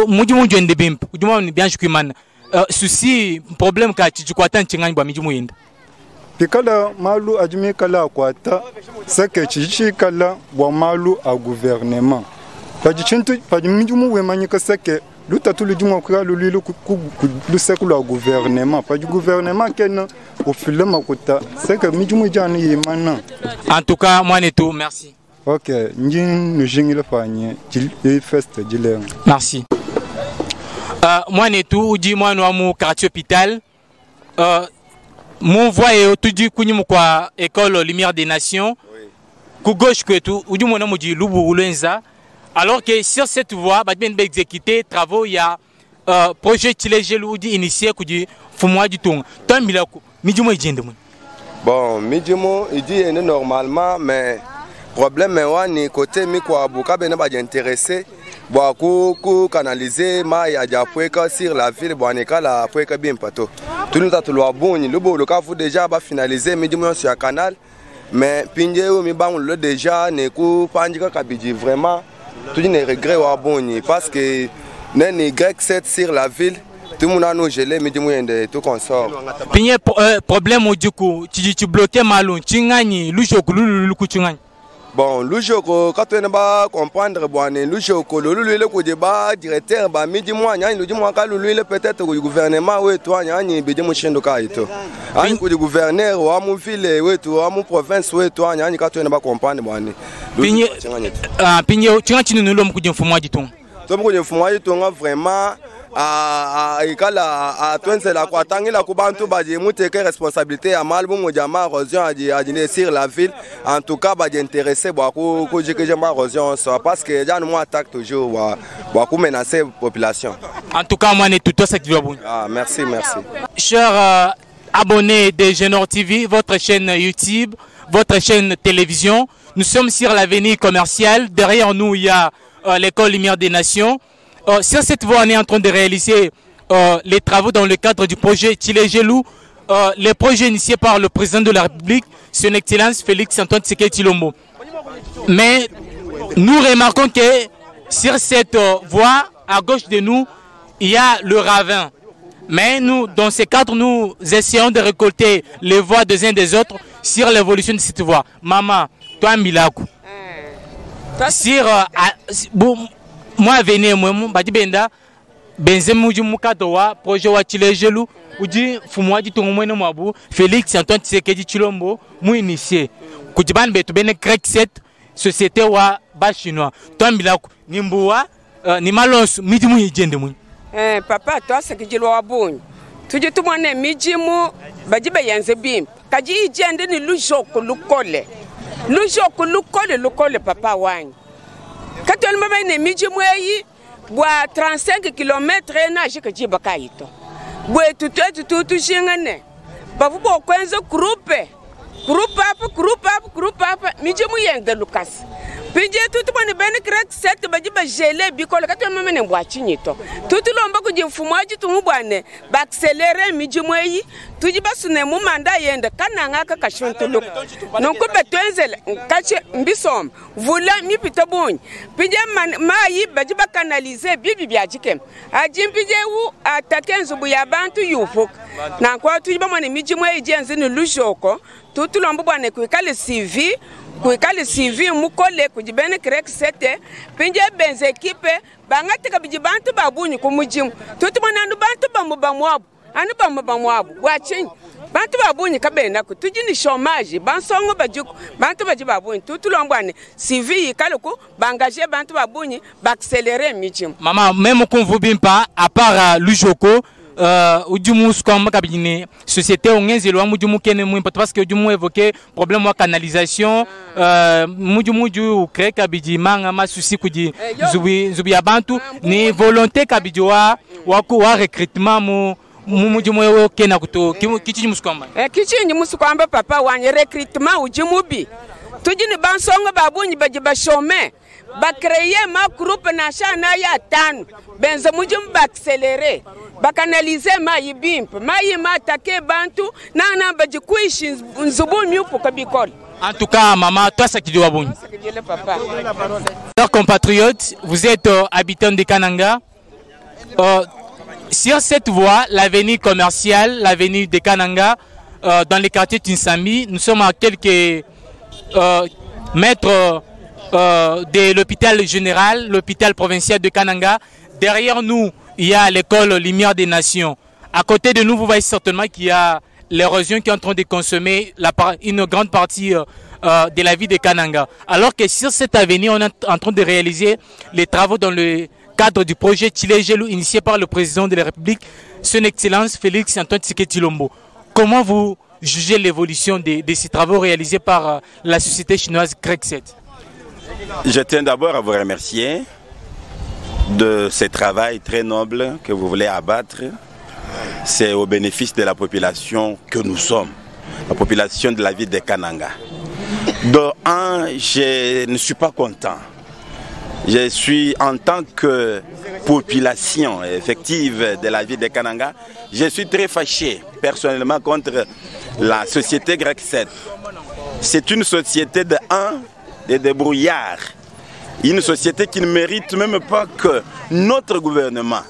[SPEAKER 1] mujumu juende bien ujumu ni bien juku imana souci problème ka chijukwata nchinganyi bwa mijumu yenda
[SPEAKER 17] pikala malu ajumi kala kwata sake chichikala bwa malu a gouvernement pajichintu pajimijumu wemanyika sake lutatulu jumu kwa lulilo ku lusekulu a gouvernement paju gouvernement ken ofile makuta sake mijumu jani yimana
[SPEAKER 1] en tout cas moi et tout merci
[SPEAKER 17] OK njin njingile fanye feste jile
[SPEAKER 1] merci moi et tout uji moi no amu quartier hôpital mon voie tout du kunyimu kwa école Lumière des Nations ku gauche que tout uji mona muji lubu ulenza alors que sur cette voie ba bien exécuter travaux il y a projet Chilejelu udi initié ku di fumwa di tunga tambila ku mijumo ijende mun
[SPEAKER 18] bon mijumo idi ene normalement mais problème wa ni côté mi kwa buka bena ba intéressé bon ku canaliser ma ya japweka sur la ville bon ekala pweka bien pato tout nous a tout lo boni le bo le ka fu déjà ba finaliser mijumo sur canal mais pinje mi ba le déjà ne ku panjika kabiji vraiment tout ne regret wa boni parce que nen Y7 sur la ville tout le monde a nous gelé mijumo yende tout consort
[SPEAKER 1] pinje problème au du coup tu bloquer malon chingani lujoku lulu ku chingani
[SPEAKER 18] bon lujoko quand on va comprendre bon lujoko lulu ko débat directeur ba midi mois nyani ludi mois ka lulu peut-être au gouvernement ouais toi nyani bidi mo chindo ka ito ani ko gouverneur wa mu ville ouais toi mu province ouais toi nyani quand on va comprendre bon
[SPEAKER 1] pinye pinye chingani nulo mu kujin fumwa jiton
[SPEAKER 18] to mu kujin fumwa jiton vraiment ikala a twenze la kwa tangila kubantu baje muteke responsabilité ya malbu mojama erosion a sur la ville en tout cas baje intéressé beaucoup ko jike jama erosion ça parce que déjà nous attaque toujours wa ku menacer population
[SPEAKER 1] en tout cas moi ne tout ça qui doit bon
[SPEAKER 18] merci
[SPEAKER 1] chers abonnés de Genor TV votre chaîne YouTube votre chaîne télévision nous sommes sur l'avenue commerciale derrière nous il y a l'école Lumière des Nations. Sur cette voie, on est en train de réaliser les travaux dans le cadre du projet Chilejelu, les projets initiés par le président de la République, son Excellence Félix Antoine Tshisekedi Tshilombo. Mais nous remarquons que sur cette voie, à gauche de nous, il y a le ravin. Mais nous, dans ce cadre, nous essayons de récolter les voix des uns des autres sur l'évolution de cette voie. Maman, toi, Milaku. Sur... moi venez moi badi benda benzemu ju mukato wa projet wa Chilejelu uji fumwa di tongo mwene mwabu Félix Antoine Tshisekedi Tshilombo mu initié kujiban betu bene Y7 société wa ba chinois tombila nimbuwa ni malonso midimu yijende mu
[SPEAKER 19] papa to sekijilo wa bonyi tuje tumwane mijimu bajibe yanze bim kaji yijende ni lujoko lukole papa wanyi quand on m'a dit midi moyi bois 35 km na jika jiba kaito bois tout chingane ba fu bo kwenzo groupe up midi moyende Lucas Pije tutu bani beni krek set baji ba gele bikolo kato mamene mbwachinyi to. Tutu lomba kuji mfumaji tumubwane ba accelerer mijimweyi tuji basune mu manda yenda kananga ka kashuntu nonko betwenzele kache mbisom vula mi pitabonyi pije mayi baji ba canaliser bibi biajikem ajimpije wu atakenzu buya bantu yufuk na kwa tuji ba mane mijimweyi jenzi ni lujoko tutu lomba bwane kuikale CV kuikali CV mukole kujibene krek sete pinje benze ekipe bangate kabiji bantu babunyi kumujimu tutu manandu bantu bamubamwabu anu bamubamwabu wachinyi bantu babunyi kabena ku tujini chômage bansongo bajuku bantu baji babunyi tutu lombwane CV yikaluku bangaje bantu babunyi baccélérer mijimu
[SPEAKER 1] Maman, même qu'on vous bimpa à part Lujoko ujumus comme kabine société ongenzi lo mujumu kene mu parce que ujumu évoqué problème de canalisation mujumu créer kabiji manga ma souci kuji zubi abantu ni volonté kabiji wa recrutement mu mujumu yo kena kuto kichi muskwamba
[SPEAKER 19] kichi muskwamba papa wanye recrutement ujumu bi tujini bansongo babunyi baji bashome ba créer ma groupe na shana ya tanu benza mujumu ba accélérer ba canaliser ma yibimp ma yima attaquer bantu na baji kuishi nzubu myupo kabikol.
[SPEAKER 1] En tout cas, maman, toi, ça qui doit bon. Chers compatriotes, vous êtes habitants de Kananga. Sur cette voie, l'avenue commerciale, l'avenue de Kananga, dans les quartiers Tinsami, nous sommes à quelques mètres de l'hôpital général, l'hôpital provincial de Kananga. Derrière nous, il y a l'école Lumière des Nations. À côté de nous, vous voyez certainement qu'il y a l'érosion qui est en train de consommer une grande partie de la vie de Kananga. Alors que sur cette avenue, on est en train de réaliser les travaux dans le cadre du projet Tshilé-Gelou initié par le président de la République, Son Excellence Félix Antoine Tshisekedi Tshilombo. Comment vous jugez l'évolution de ces travaux réalisés par la société chinoise Grexet?
[SPEAKER 20] Je tiens d'abord à vous remercier de ce travail très noble que vous voulez abattre. C'est au bénéfice de la population que nous sommes, la population de la ville de Kananga. Donc, je ne suis pas content. Je suis en tant que population effective de la ville de Kananga, je suis très fâché personnellement contre la société Grexet. C'est une société de débrouillards. Une société qui ne mérite même pas que notre gouvernement,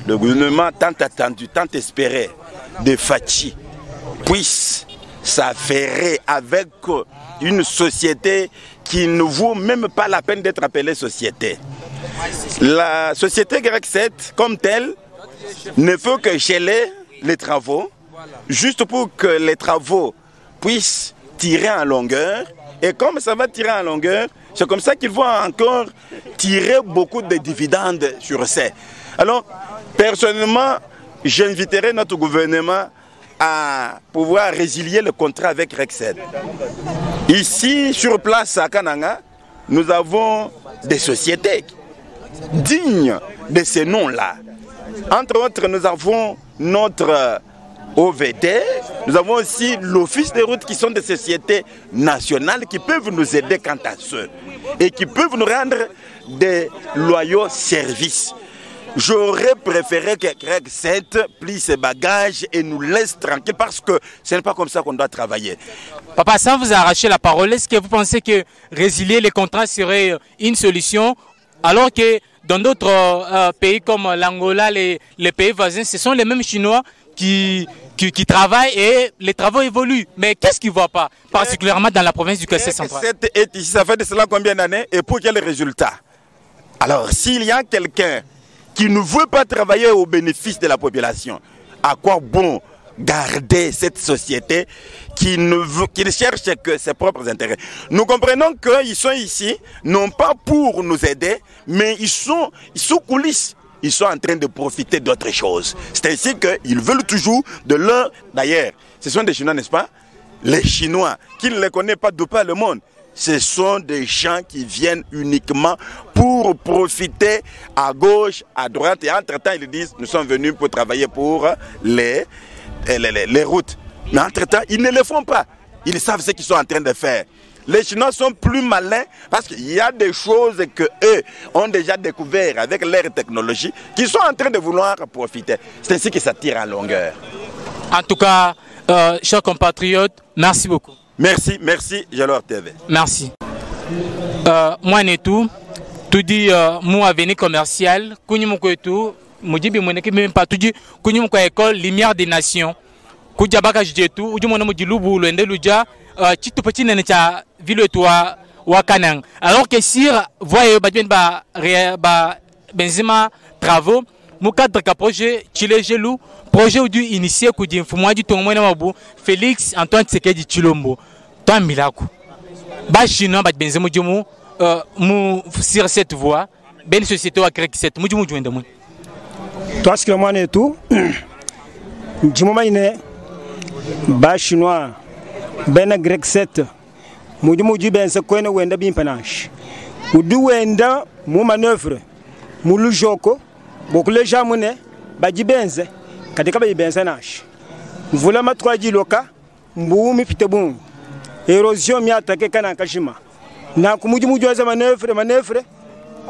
[SPEAKER 20] le gouvernement tant attendu, tant espéré de Fachi, puisse s'affairer avec une société qui ne vaut même pas la peine d'être appelée société. La société Grexet, comme telle, ne fait que geler les travaux, juste pour que les travaux puissent tirer en longueur. Et comme ça va tirer en longueur, c'est comme ça qu'ils vont encore tirer beaucoup de dividendes sur ça. Alors, personnellement, j'inviterai notre gouvernement à pouvoir résilier le contrat avec Grexet. Ici, sur place à Kananga, nous avons des sociétés dignes de ces noms-là. Entre autres, nous avons notre OVD, nous avons aussi l'Office des routes qui sont des sociétés nationales qui peuvent nous aider quant à ce et qui peuvent nous rendre des loyaux services. J'aurais préféré que Grexet plie ses bagages et nous laisse tranquilles parce que ce n'est pas comme ça qu'on doit travailler.
[SPEAKER 1] Papa, sans vous arracher la parole, est-ce que vous pensez que résilier les contrats serait une solution alors que dans d'autres pays comme l'Angola, les pays voisins, ce sont les mêmes Chinois qui travaillent et les travaux évoluent. Mais qu'est-ce qu'ils ne voient pas, particulièrement dans la province du Kassai central?
[SPEAKER 20] Ça fait de cela combien d'années et pour quel résultat? Alors, s'il y a quelqu'un qui ne veut pas travailler au bénéfice de la population, à quoi bon garder cette société qui ne cherche que ses propres intérêts? Nous comprenons qu'ils sont ici, non pas pour nous aider, mais ils sont sous coulisses. Ils sont en train de profiter d'autres choses. C'est ainsi qu'ils veulent toujours de leur... D'ailleurs, ce sont des Chinois, n'est-ce pas? Les Chinois, qui ne les connaissent pas de par le monde, ce sont des gens qui viennent uniquement pour profiter à gauche, à droite. Et entre-temps, ils disent, nous sommes venus pour travailler pour les routes. Mais entre-temps, ils ne le font pas. Ils savent ce qu'ils sont en train de faire. Les Chinois sont plus malins parce qu'il y a des choses que eux ont déjà découvert avec leur technologie qui sont en train de vouloir profiter. C'est ainsi que ça tire en longueur.
[SPEAKER 1] En tout cas, chers compatriotes, merci beaucoup.
[SPEAKER 20] Merci, merci, Jalor TV.
[SPEAKER 1] Merci. Moi, Netou, tout dit, moi, avenir commercial, Kounimoukouetou, Moudibi Mouneki, même pas tout dit, Kounimoukou école, Lumière des Nations, Koudjabaka Jetou, Oudjimonomodi Loubou, Lendelouja, Chitou Petit Nenecha, Ville toi, Wakanang. Alors que si, voyez, Benzema, travaux, Moukadre projet, Chile Gelou, projet où dû initier Koudim, Foumoadi Tongmoué Mabou, Félix Antoine Tshisekedi Tshilombo, toi Milakou. Chinois, Benzema Djumou, sur cette voie, ben société a créé cette Moudjumou Djouendamou.
[SPEAKER 21] Toi, ce que moi et tout, Djumoumaïne, Chinois, ben grec 7, Moudjumou Ben Sekwene Wenda Bimpanache. Oudou Wenda, mou manœuvre, Moulou Joko, beaucoup les gens mouné, Badji Benze, Kadeka Badji Benzenache. Voilà ma 3 loka, Mbou mi fiteboum. Érosion mi attaqué Kanakashima. Na Kumudimu Josa manœuvre,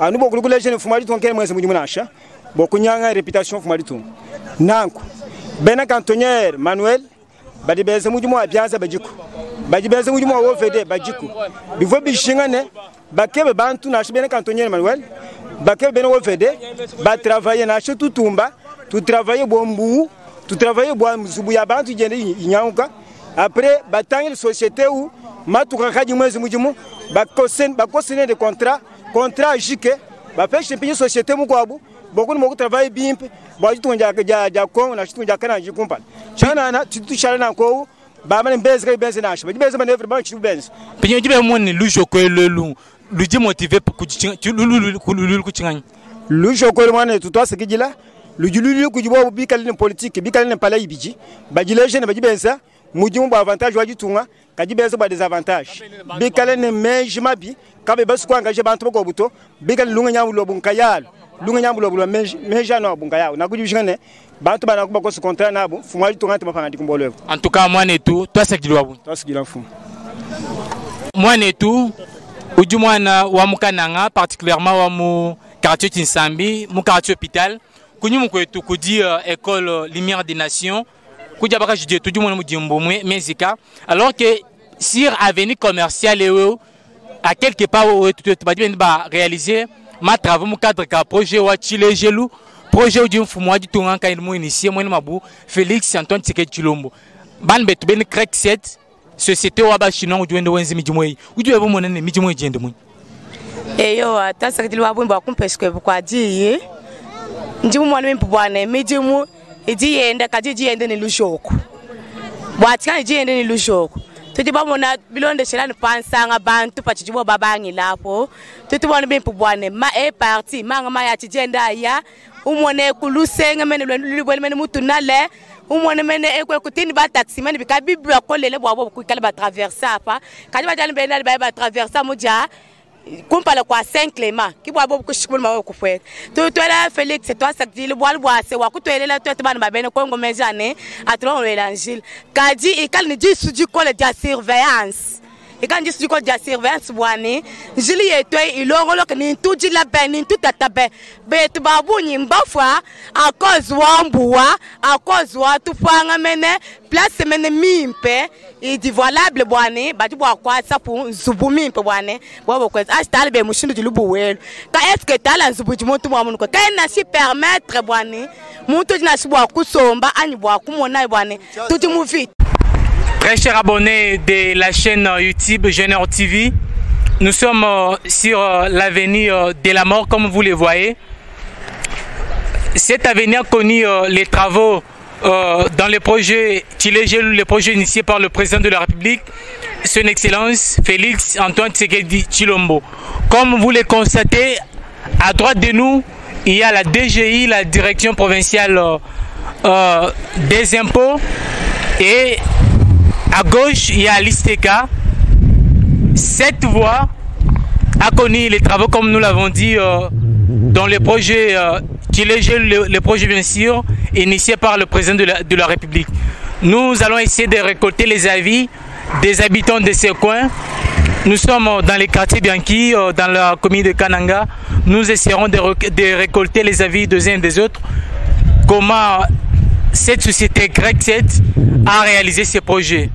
[SPEAKER 21] à nous beaucoup les jeunes Fumadi Tonkel Moudimunacha, beaucoup de réputation Fumaditum. Nanku, Bena Cantonière, Manuel, Badi Benzamudimu à Bianza Badjiku, Badi Benzamudimu à Ofede Badjiku. Before Bichingane, Bakebe Bantu Nash Bena Cantonière Manuel, Bakebe Beno Ofede, Bat travailler Nash tout Tumba, tout travailler Bombou, tout travailler Boam Zubuyabantu Yanka. Après, battre une société où Matouka Kadimouez Moudjimou, Bakosine de contrat JK, Bapêche une société Moukabou, beaucoup de travail bimp, Boiton Jakon, Nachiton Jakana, Jikumpa. Chana, tu touches à l'enco, Baman Bezre Benzenash, mais Benz never bunch to Benz.
[SPEAKER 1] Puis il y a un Loujo le loup, lui motivé pour Kuchin, tu
[SPEAKER 21] Loujo Colman, tout toi ce qu'il dit là, le Julu Kujibo, Bicalin politique, Bicalin Palais Biji, Badilégène, Badibenza. Moudjumou avantage wa jitunga kadi bezo ba désavantage bikale ne mejimabi kabe basu ko engagé bantu ko buto bikale lunga nyamu lo bunkayal lunga nyamu lo bulo meja no bunkayal na kuji bishane bantu bana ko su contrat nabo fuma jitunga te mapanga dikumbolo.
[SPEAKER 1] En tout cas moi netu toi c'est kidwa bu
[SPEAKER 21] toi c'est kidwa fu
[SPEAKER 1] moi netu ujumwana wa mukananga particulièrement wa mu quartier Tinsambi mu quartier hôpital kunyimu kwetu kudi école Lumière des Nations. Alors que si l'avenir commercial est à quelque part réaliser ma travaux mon cadre projet wa Chile Gelou projet du Fumwa du Tongan quand il initié moi Mabou Félix Antoine Tshisekedi Tshilombo ban betu ben crec 7 société wa ba chinois ou du wenzi midimoyi ou du ebo monene midimoyi jende mo
[SPEAKER 22] eyo ata sakiti wa bumba kumpesque kwa di ndimu mwana mpubwane midimu idi yenda kadi yenda ni lushoko bwatika idi yenda ni lushoko tuti bamona bilonde shelani pansanga bantu pachijibo babangi lapho tuti bona bempubwane ma parti manga ma ya tijenda ya umone kulusenga mene lweli mene mutunale umone mene ekwe kutini ba taxi mene bikabibwa kolele bwabo kukala ba traverser apa kadi bajali benali ba traverser mudia kumpala kwa Saint Clément ki bwabo kushikulu mawe kufweka tutwela Félix toi sakdile bwali bwase wakutwelela twete bana babene kongo mejane atron l'Évangile kadi ikali ni disu du col de surveillance ikandi disu du col de surveillance bwane jili yetwe ilongolo ni tuji la beni tutatabe betu babu nyimbafwa akozi wambuwa akozi watufanga mene place mene mimpe idivalable bwane bati bwa kwa sapu nzubu mimpe bwane bwa kweza asitali be mushindu dilubu welu ka eske tala nzubu dimuntu mwa munuko ka na si permettre bwane muntu dina si bwa kusomba ani bwa kumona bwane tuti mu vite.
[SPEAKER 1] Très chers abonnés de la chaîne YouTube Jeuneur TV, nous sommes sur l'avenue de la mort comme vous le voyez. Cette avenue a connu les travaux dans le projet le projet initié par le président de la République, son Excellence Félix Antoine Tshisekedi Tshilombo. Comme vous le constatez, à droite de nous, il y a la DGI, la Direction provinciale des impôts, et à gauche, il y a l'ISTECA. Cette voie a connu les travaux, comme nous l'avons dit, dans le projet le projet bien sûr initié par le président de la République. Nous allons essayer de récolter les avis des habitants de ces coins Nous sommes dans les quartiers Bianchi, dans la commune de Kananga. Nous essaierons de récolter les avis des uns et des autres. Comment cette société Greg7 a réalisé ces projets.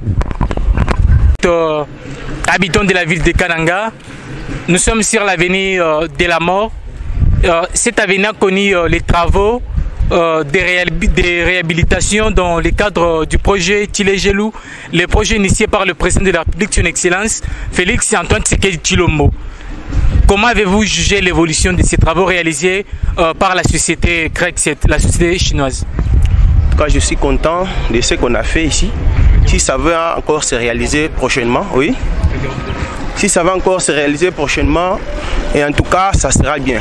[SPEAKER 1] Habitants de la ville de Kananga, nous sommes sur l'avenue de la mort. Cette avenue a connu les travaux de réhabilitation dans le cadre du projet Tilé-Gelou, le projet initié par le président de la République, son Excellence Félix Antoine Tshisekedi Tshilombo. Comment avez-vous jugé l'évolution de ces travaux réalisés par la société Greg7, la société chinoise?
[SPEAKER 2] En tout cas, je suis content de ce qu'on a fait ici. Si ça va encore se réaliser prochainement, oui. Si ça va encore se réaliser prochainement, et en tout cas, ça sera bien.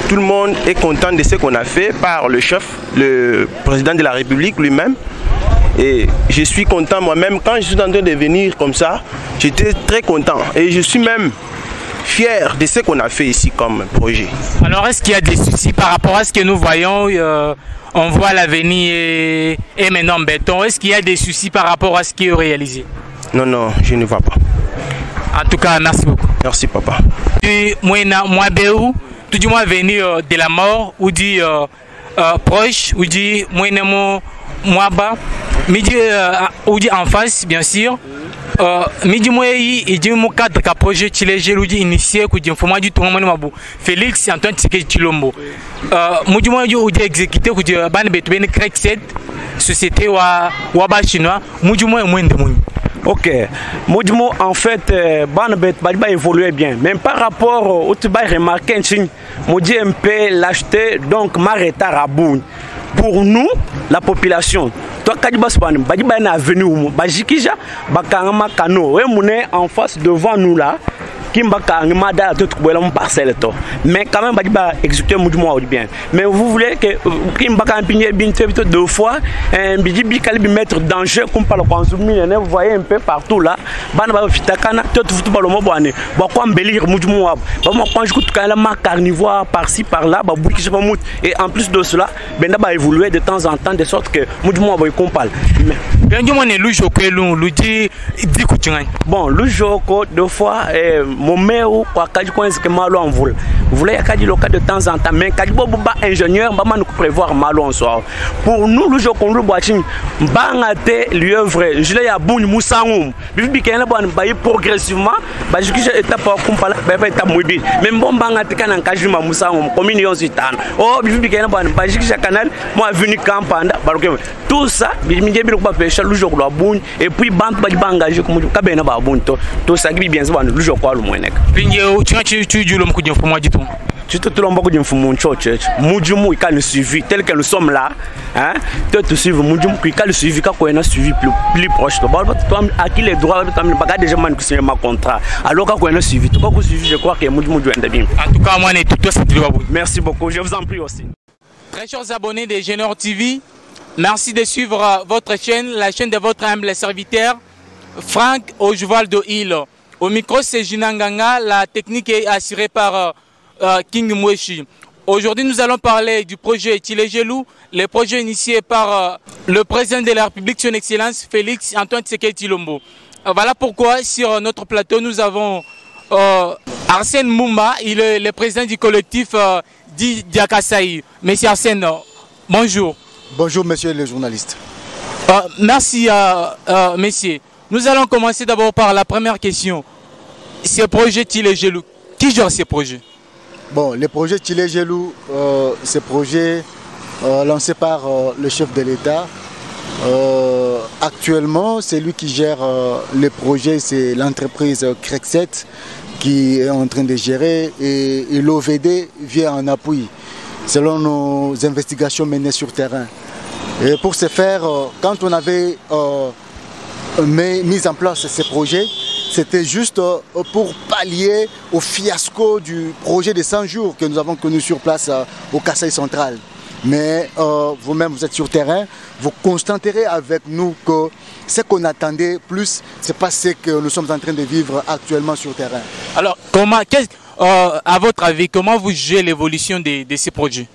[SPEAKER 2] Tout le monde est content de ce qu'on a fait par le chef, le président de la République lui-même. Et je suis content moi-même. Quand je suis en train de venir comme ça, j'étais très content. Et je suis même fier de ce qu'on a fait ici comme projet.
[SPEAKER 1] Alors, est-ce qu'il y a des soucis par rapport à ce que nous voyons? On voit l'avenir et maintenant béton. Est-ce qu'il y a des soucis par rapport à ce qui est réalisé?
[SPEAKER 2] Non, non, je ne vois pas.
[SPEAKER 1] En tout cas, merci beaucoup.
[SPEAKER 2] Merci, papa.
[SPEAKER 1] Moi, Béou, tout du moins venir de la mort, ou dit proche, ou dit moi bas, midi ou dit en face, bien sûr. Midi moi il dit mon cadre qu'a projet Tilé-Gelou initié que dit format du tournoi mabu Félix Antoine Tshisekedi Tshilombo. Midi moi il dit exécuté que dit ban betben Greg7 société wa ba chinois midi moi moins de monde.
[SPEAKER 3] Ok, Moudjimo en fait, Banbet va évoluer bien, mais par rapport au Tuba remarqué, Moudji MP l'acheter donc Mareta Raboun. Pour nous, la population, toi Kadibas Ban, Badiba na avenue, Bajikija, Bakangama Kano, et Mouné en face devant nous là. Kimbaka Ngmada tout mon parcelle to mais quand même Badiba exécuter Moudjimo bien mais vous voulez que Kimbaka impigner bien deux fois un bidibi calibre mettre danger comme par le consommer vous voyez un peu partout là bana ba fitakana tout football mo boane ba ko embellir Moudjimo ba mo quand je coûte quand la carnivore par-ci par-là ba bouki je pas mout et en plus de cela benda ba évoluer de temps en temps de sorte que Moudjimo ba compal
[SPEAKER 1] bien du monde Lujoko lu dit
[SPEAKER 3] bon Lujoko deux fois mon mère ou quoi quand je connais que malo en vol vous voulez qu'il y ait de temps en temps mais quand je suis ingénieur bah nous prévoir malo en soir pour nous le jour qu'on le boit bangate l'œuvre je l'ai à bout moussangum bibi qu'elle bon bah progressivement bah je suis étape comme pas bah étape mobile même bon bangate quand en je moussangum communion zitan oh bibi qu'elle bon bah je suis canal moi venu campagne tout ça bibi bien pas pêcher le jour la bout et puis banque bah engager comme kabena ba bout tout ça qui bien ça le jour quoi le moins tu te trompes beaucoup d'informations church Moudjimo il a suivi tel que nous sommes là hein tu suivre Moudjimo il a suivi quand on a suivi plus proche à qui les droits pas déjà man que c'est ma contrat alors quand on a suivi tout quoi suivi je crois que Moudjimo doit être bien
[SPEAKER 1] en tout cas moi est tout
[SPEAKER 3] merci beaucoup je vous en prie aussi.
[SPEAKER 1] Très chers abonnés de Génor TV, merci de suivre votre chaîne, la chaîne de votre humble serviteur Franck Ojuvaldo Hill. Au micro, c'est Jinanganga. La technique est assurée par King Mweshi. Aujourd'hui, nous allons parler du projet Tilé-Gelou, le projet initié par le président de la République, son Excellence Félix Antoine Tshisekedi Tshilombo. Voilà pourquoi sur notre plateau, nous avons Arsène Moumba, il est le président du collectif Diakasaï. Monsieur Arsène, bonjour.
[SPEAKER 23] Bonjour, monsieur le journaliste.
[SPEAKER 1] Merci, messieurs. Nous allons commencer d'abord par la première question. Ce projet Tilé-Gelou, qui gère ces projets?
[SPEAKER 23] Bon, le projet Tilé-Gelou, ce projet lancé par le chef de l'État. Actuellement, c'est lui qui gère le projet, c'est l'entreprise Greg7 qui est en train de gérer et l'OVD vient en appui selon nos investigations menées sur terrain. Et pour ce faire, quand on avait mis en place ces projets, c'était juste pour pallier au fiasco du projet de 100 jours que nous avons connu sur place au Kasaï central. Mais vous-même, vous êtes sur terrain, vous constaterez avec nous que ce qu'on attendait plus, ce n'est pas ce que nous sommes en train de vivre actuellement sur terrain.
[SPEAKER 1] Alors, à votre avis, comment vous jugez l'évolution de ces projets?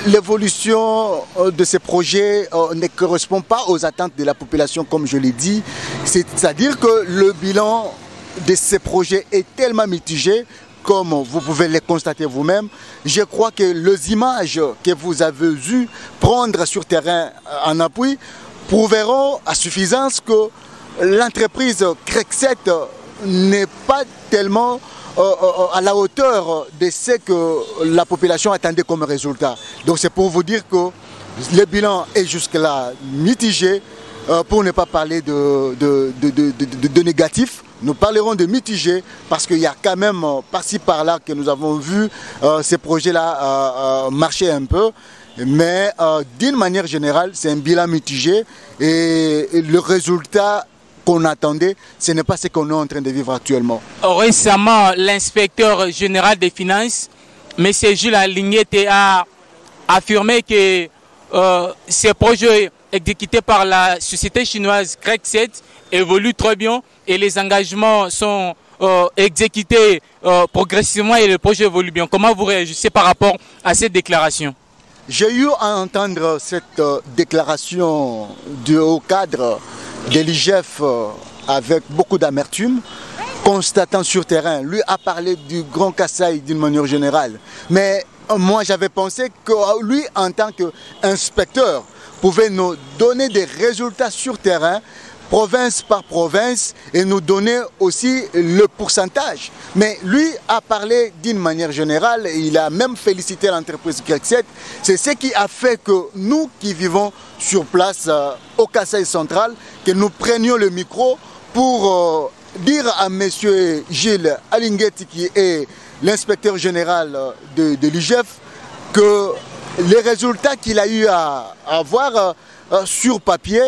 [SPEAKER 23] L'évolution de ces projets ne correspond pas aux attentes de la population, comme je l'ai dit. C'est-à-dire que le bilan de ces projets est tellement mitigé, comme vous pouvez le constater vous-même. Je crois que les images que vous avez vues prendre sur terrain en appui prouveront à suffisance que l'entreprise Crexet n'est pas tellement à la hauteur de ce que la population attendait comme résultat. Donc c'est pour vous dire que le bilan est jusque-là mitigé, pour ne pas parler de négatif. Nous parlerons de mitigé parce qu'il y a quand même par-ci par-là que nous avons vu ces projets-là marcher un peu. Mais d'une manière générale, c'est un bilan mitigé et le résultat qu'on attendait, ce n'est pas ce qu'on est en train de vivre actuellement.
[SPEAKER 1] Récemment, l'inspecteur général des finances, M. Gilles Alignete, a affirmé que ces projets exécutés par la société chinoise Crexet évoluent très bien et les engagements sont exécutés progressivement et le projet évolue bien. Comment vous réagissez par rapport à cette déclaration?
[SPEAKER 23] J'ai eu à entendre cette déclaration du haut cadre de l'IGF avec beaucoup d'amertume, constatant sur terrain. Lui a parlé du Grand Kasaï d'une manière générale. Mais moi j'avais pensé que lui, en tant qu'inspecteur, pouvait nous donner des résultats sur terrain, province par province, et nous donner aussi le pourcentage. Mais lui a parlé d'une manière générale, et il a même félicité l'entreprise Crexet. C'est ce qui a fait que nous qui vivons sur place au Kasaï central, que nous prenions le micro pour dire à M. Gilles Alinguetti, qui est l'inspecteur général de l'IGF, que les résultats qu'il a eu à avoir sur papier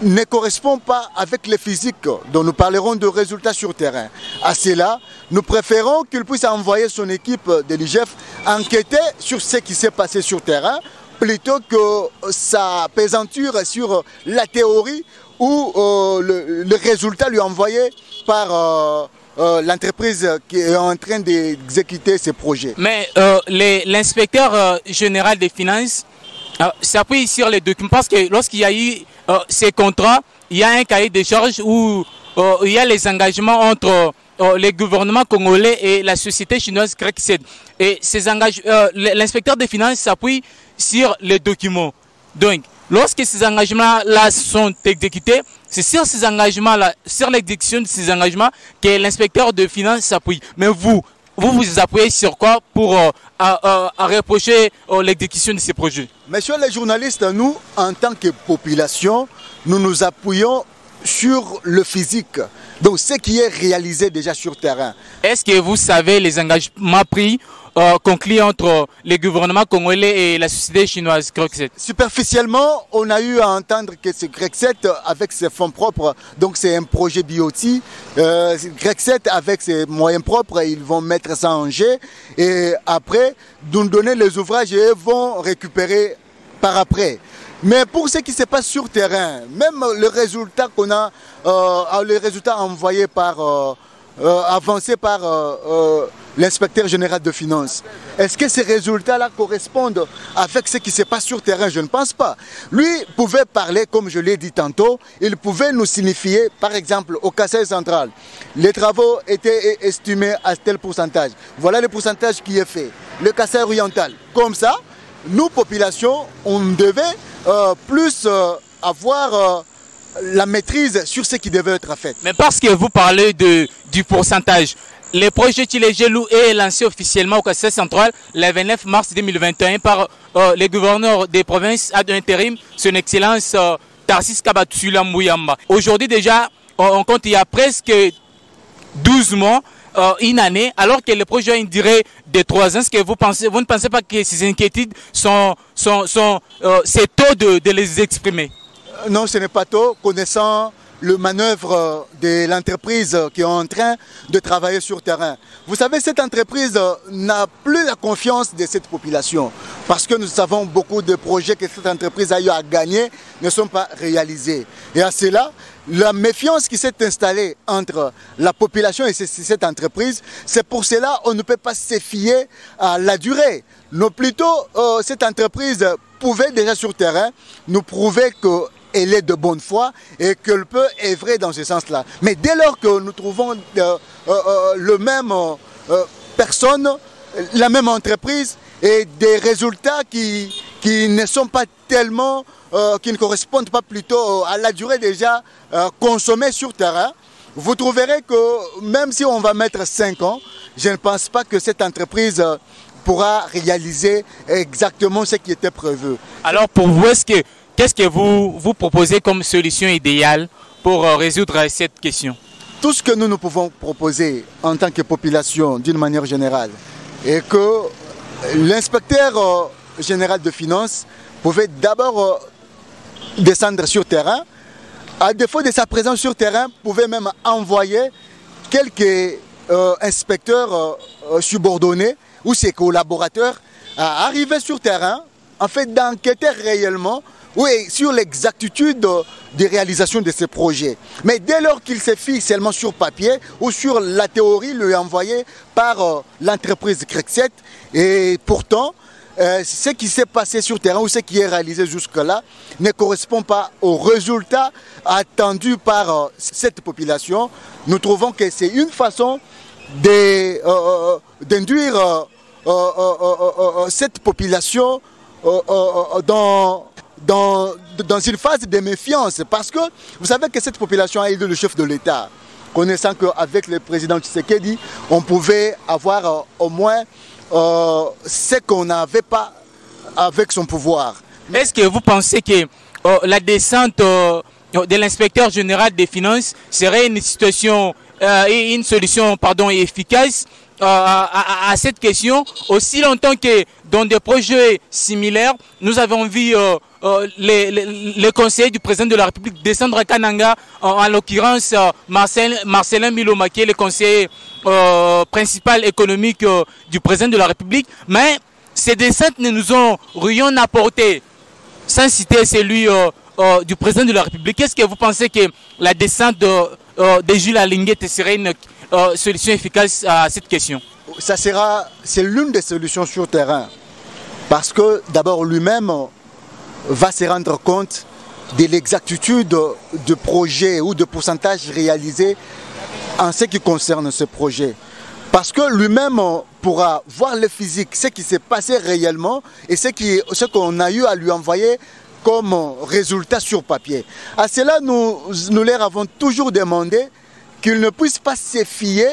[SPEAKER 23] ne correspondent pas avec les physiques, dont nous parlerons de résultats sur terrain. À cela, nous préférons qu'il puisse envoyer son équipe de l'IGF enquêter sur ce qui s'est passé sur terrain, plutôt que sa pesanture sur la théorie ou le résultat lui envoyé par l'entreprise qui est en train d'exécuter ces projets.
[SPEAKER 1] Mais l'inspecteur général des finances s'appuie sur les documents parce que lorsqu'il y a eu ces contrats, il y a un cahier de charges où il y a les engagements entre les gouvernements congolais et la société chinoise Crexet. Et ces engagements, l'inspecteur des finances s'appuie sur les documents. Donc, lorsque ces engagements-là sont exécutés, c'est sur ces engagements-là, sur l'exécution de ces engagements, que l'inspecteur de finances s'appuie. Mais vous appuyez sur quoi pour reprocher l'exécution de ces projets?
[SPEAKER 23] Messieurs les journalistes, nous, en tant que population, nous nous appuyons sur le physique, donc ce qui est réalisé déjà sur terrain.
[SPEAKER 1] Est-ce que vous savez les engagements pris conclus entre les gouvernements congolais et la société chinoise Crexet?
[SPEAKER 23] Superficiellement, on a eu à entendre que c'est Crexet avec ses fonds propres, donc c'est un projet BioT. Crexet avec ses moyens propres, ils vont mettre ça en jeu et après, nous donner les ouvrages et ils vont récupérer par après. Mais pour ce qui se passe sur terrain, même le résultat qu'on a, les résultats envoyés par, avancés par l'inspecteur général de finances, est-ce que ces résultats-là correspondent avec ce qui se passe sur terrain? Je ne pense pas. Lui pouvait parler, comme je l'ai dit tantôt, il pouvait nous signifier, par exemple, au Kasaï central, les travaux étaient estimés à tel pourcentage. Voilà le pourcentage qui est fait. Le Kasaï oriental, comme ça, nous, population, on devait plus avoir la maîtrise sur ce qui devait être fait.
[SPEAKER 1] Mais parce que vous parlez du pourcentage, le projet Tilegelou est lancé officiellement au Kasaï central le 29 mars 2021 par les gouverneurs des provinces ad intérim, son excellence Tarsis Kabatsula Mouyamba. Aujourd'hui déjà, on compte, il y a presque 12 mois, une année, alors que le projet a une durée de 3 ans. Est-ce que vous ne pensez pas que ces inquiétudes sont c'est tôt de les exprimer?
[SPEAKER 23] Non, ce n'est pas tôt, connaissant le manœuvre de l'entreprise qui est en train de travailler sur terrain. Vous savez, cette entreprise n'a plus la confiance de cette population parce que nous savons beaucoup de projets que cette entreprise a eu à gagner ne sont pas réalisés. Et à cela, la méfiance qui s'est installée entre la population et cette entreprise, c'est pour cela qu'on ne peut pas se fier à la durée. Non, plutôt, cette entreprise pouvait déjà sur terrain nous prouver que qu'elle est de bonne foi et qu'elle peut œuvrer dans ce sens-là. Mais dès lors que nous trouvons le même personne, la même entreprise et des résultats qui ne sont pas tellement, qui ne correspondent pas plutôt à la durée déjà consommée sur terrain, vous trouverez que même si on va mettre 5 ans, je ne pense pas que cette entreprise pourra réaliser exactement ce qui était prévu.
[SPEAKER 1] Alors pour vous, qu'est-ce que vous proposez comme solution idéale pour résoudre cette question?
[SPEAKER 23] Tout ce que nous pouvons proposer en tant que population d'une manière générale est que l'inspecteur général de finances pouvait d'abord descendre sur terrain. À défaut de sa présence sur terrain, pouvait même envoyer quelques inspecteurs subordonnés ou ses collaborateurs à arriver sur terrain, en fait d'enquêter réellement sur l'exactitude des réalisations de ces projets. Mais dès lors qu'il se fie seulement sur papier ou sur la théorie lui envoyée par l'entreprise CREC7, et pourtant ce qui s'est passé sur terrain ou ce qui est réalisé jusque-là ne correspond pas aux résultats attendus par cette population. Nous trouvons que c'est une façon d'induire cette population dans une phase de méfiance. Parce que vous savez que cette population a élu le chef de l'État. Connaissant qu'avec le président Tshisekedi, on pouvait avoir au moins ce qu'on n'avait pas avec son pouvoir.
[SPEAKER 1] Est-ce que vous pensez que la descente de l'inspecteur général des finances serait une situation et une solution efficace à cette question, aussi longtemps que dans des projets similaires, nous avons vu les conseillers du président de la République descendre à Kananga, en l'occurrence Marcelin Miloma, qui est le conseiller principal économique du président de la République, mais ces descentes ne nous ont rien apporté, sans citer celui du président de la République. Est-ce que vous pensez que la descente de Jules Alinguette serait une solution efficace à cette question?
[SPEAKER 23] C'est l'une des solutions sur terrain, parce que d'abord lui-même va se rendre compte de l'exactitude du projet ou de pourcentage réalisé en ce qui concerne ce projet. Parce que lui-même pourra voir le physique, ce qui s'est passé réellement et ce qu'on a eu à lui envoyer comme résultat sur papier. À cela, nous leur avons toujours demandé qu'ils ne puissent pas se fier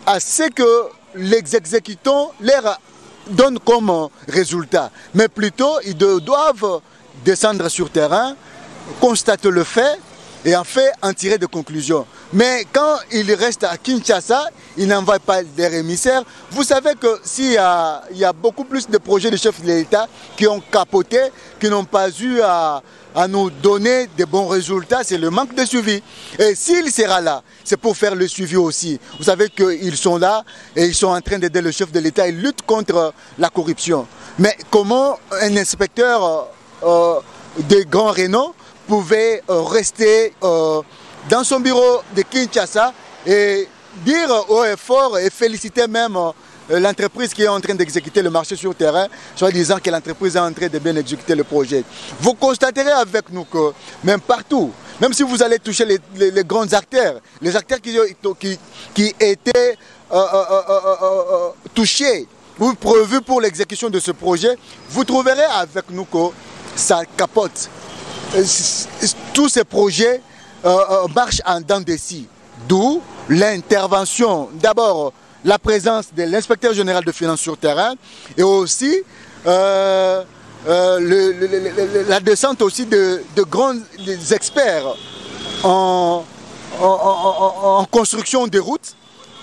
[SPEAKER 23] à ce que les exécutants leur donnent comme résultat, mais plutôt ils doivent descendre sur terrain, constater le fait et en fait en tirer des conclusions. Mais quand ils restent à Kinshasa, ils n'envoient pas des émissaires. Vous savez que s'il y a beaucoup plus de projets de chefs de l'État qui ont capoté, qui n'ont pas eu à nous donner de bons résultats, c'est le manque de suivi. Et s'il sera là, c'est pour faire le suivi aussi. Vous savez qu'ils sont là et ils sont en train d'aider le chef de l'État. Ils luttent contre la corruption. Mais comment un inspecteur de grand renom pouvait rester dans son bureau de Kinshasa et dire haut et fort et féliciter même l'entreprise qui est en train d'exécuter le marché sur terrain, soit disant que l'entreprise est en train de bien exécuter le projet. Vous constaterez avec nous que même partout, même si vous allez toucher les grands acteurs, les acteurs qui étaient touchés ou prévus pour l'exécution de ce projet, vous trouverez avec nous que ça capote. Tous ces projets marchent en dents de scie. D'où l'intervention, d'abord la présence de l'inspecteur général de finances sur terrain et aussi la descente aussi de grands experts en construction des routes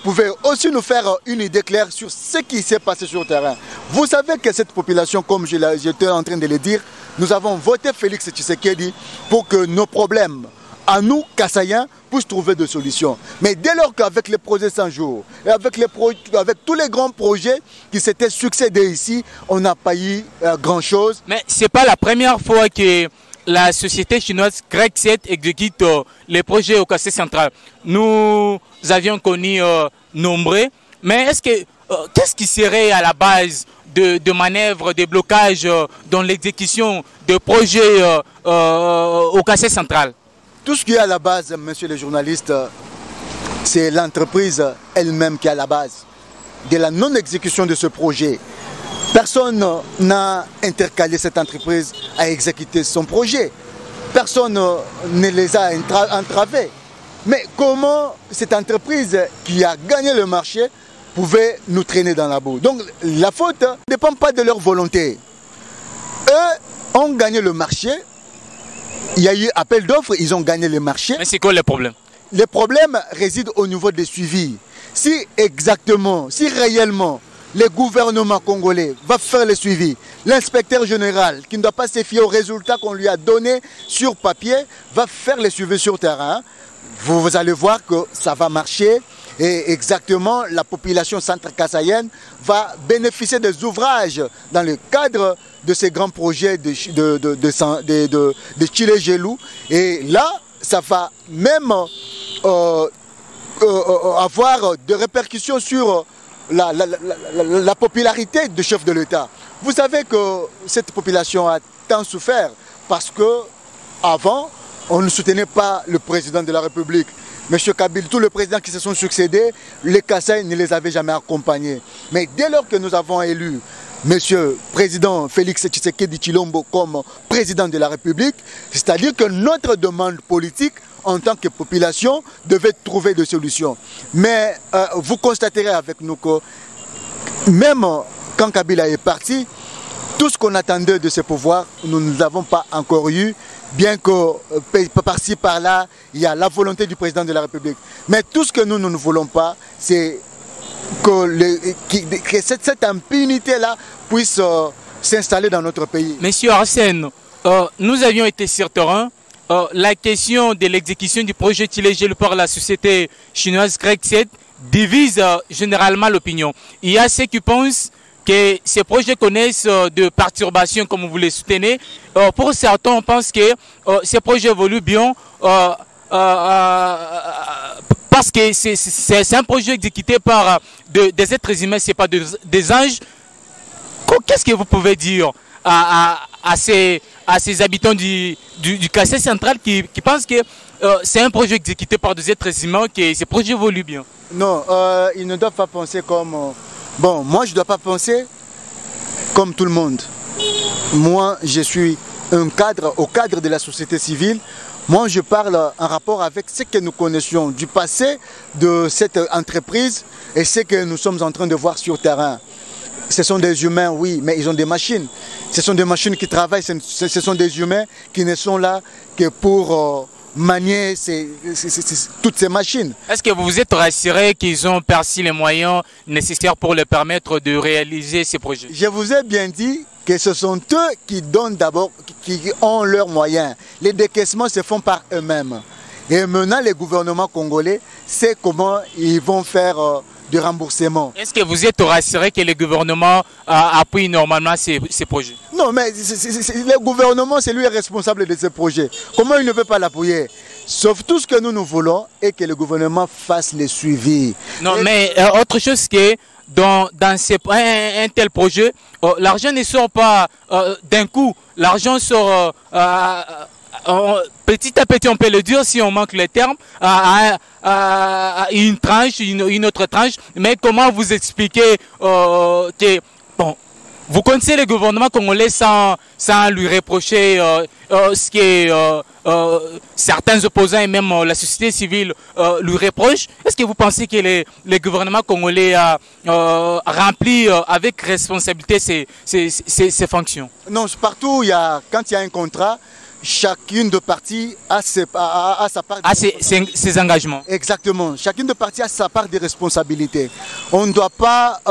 [SPEAKER 23] pouvait aussi nous faire une idée claire sur ce qui s'est passé sur le terrain. Vous savez que cette population, comme j'étais en train de le dire, nous avons voté Félix Tshisekedi pour que nos problèmes, à nous, Kassaïens, puissent trouver des solutions. Mais dès lors qu'avec les projets 100 jours, et avec tous les grands projets qui s'étaient succédés ici, on n'a pas eu grand-chose.
[SPEAKER 1] Mais ce n'est pas la première fois que la société chinoise CREC7 exécute les projets au Kassai central. Nous avions connu nombreux, mais qu'est-ce qui serait à la base de manœuvres, de blocages dans l'exécution de projets au Kassai central?
[SPEAKER 23] Tout ce qui est à la base, monsieur le journaliste, c'est l'entreprise elle-même qui est à la base de la non-exécution de ce projet. Personne n'a intercalé cette entreprise à exécuter son projet. Personne ne les a entravés. Mais comment cette entreprise qui a gagné le marché pouvait nous traîner dans la boue? Donc la faute ne dépend pas de leur volonté. Eux ont gagné le marché. Il y a eu appel d'offres, ils ont gagné le marché.
[SPEAKER 1] Mais c'est quoi le problème?
[SPEAKER 23] Les problèmes résident au niveau des suivis. Si exactement, si réellement le gouvernement congolais va faire le suivi, l'inspecteur général, qui ne doit pas se fier aux résultats qu'on lui a donnés sur papier, va faire le suivi sur terrain, vous allez voir que ça va marcher et exactement la population centre-kassaïenne va bénéficier des ouvrages dans le cadre de ces grands projets de Chile-Gelou. Et là, ça va même avoir des répercussions sur la popularité du chef de l'État. Vous savez que cette population a tant souffert parce que avant, on ne soutenait pas le président de la République. M. Kabila, tous les présidents qui se sont succédés, les Kassai ne les avaient jamais accompagnés. Mais dès lors que nous avons élu M. Président Félix Tshisekedi Tshilombo comme président de la République, c'est-à-dire que notre demande politique en tant que population devait trouver des solutions. Mais vous constaterez avec nous que même quand Kabila est parti, tout ce qu'on attendait de ce pouvoir, nous ne l'avons pas encore eu, bien que par-ci par-là, il y a la volonté du président de la République. Mais tout ce que nous ne voulons pas, c'est que cette impunité-là puisse s'installer dans notre pays.
[SPEAKER 1] Monsieur Arsène, nous avions été sur terrain. La question de l'exécution du projet Chile-Gelou par la société chinoise Greg7 divise généralement l'opinion. Il y a ceux qui pensent que ces projets connaissent de perturbations comme vous les soutenez. Pour certains, on pense que ces projets évoluent bien parce que c'est un projet exécuté par des êtres humains, ce n'est pas des anges. Qu'est-ce que vous pouvez dire à ces habitants du Kassai central qui pensent que c'est un projet exécuté par des êtres humains, que ces projets évoluent bien?
[SPEAKER 23] Non, ils ne doivent pas penser comme... Bon, moi je ne dois pas penser comme tout le monde. Moi, je suis au cadre de la société civile. Moi, je parle en rapport avec ce que nous connaissions du passé de cette entreprise et ce que nous sommes en train de voir sur terrain. Ce sont des humains, oui, mais ils ont des machines. Ce sont des machines qui travaillent, ce sont des humains qui ne sont là que pour manier toutes ces machines.
[SPEAKER 1] Est-ce que vous vous êtes rassuré qu'ils ont perçu les moyens nécessaires pour leur permettre de réaliser ces projets?
[SPEAKER 23] Je vous ai bien dit que ce sont eux qui donnent d'abord, qui ont leurs moyens. Les décaissements se font par eux-mêmes. Et maintenant, le gouvernement congolais sait comment ils vont faire de remboursement.
[SPEAKER 1] Est-ce que vous êtes rassuré que le gouvernement appuie normalement ces projets?
[SPEAKER 23] Non, mais le gouvernement, c'est lui le responsable de ces projets. Comment il ne peut pas l'appuyer? Sauf tout ce que nous voulons est que le gouvernement fasse le suivi.
[SPEAKER 1] Non, mais autre chose que dans un tel projet, l'argent ne sort pas d'un coup. L'argent sort petit à petit, on peut le dire si on manque les termes, une tranche, une autre tranche. Mais comment vous expliquez que, bon, vous connaissez le gouvernement congolais sans lui reprocher ce que certains opposants et même la société civile lui reprochent? Est-ce que vous pensez que le gouvernement congolais remplit avec responsabilité ses fonctions?
[SPEAKER 23] Non, partout, quand il y a un contrat, chacune de parties a sa part de
[SPEAKER 1] ses engagements.
[SPEAKER 23] Exactement. Chacune de parties a sa part de responsabilité. On ne doit pas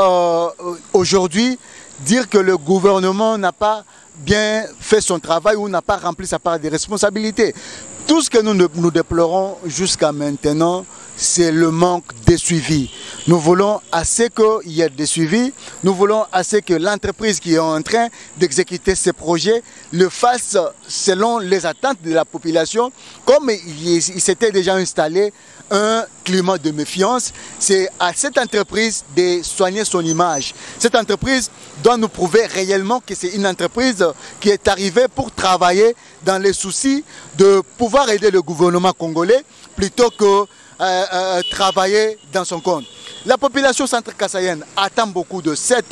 [SPEAKER 23] aujourd'hui dire que le gouvernement n'a pas bien fait son travail ou n'a pas rempli sa part de responsabilité. Tout ce que nous déplorons jusqu'à maintenant, c'est le manque de suivi. Nous voulons assez qu'il y ait des suivis, nous voulons assez que l'entreprise qui est en train d'exécuter ces projets le fasse selon les attentes de la population. Comme il s'était déjà installé un climat de méfiance, c'est à cette entreprise de soigner son image. Cette entreprise doit nous prouver réellement que c'est une entreprise qui est arrivée pour travailler dans les soucis de pouvoir aider le gouvernement congolais plutôt que travailler dans son compte. La population centre-kassaïenne attend beaucoup de ces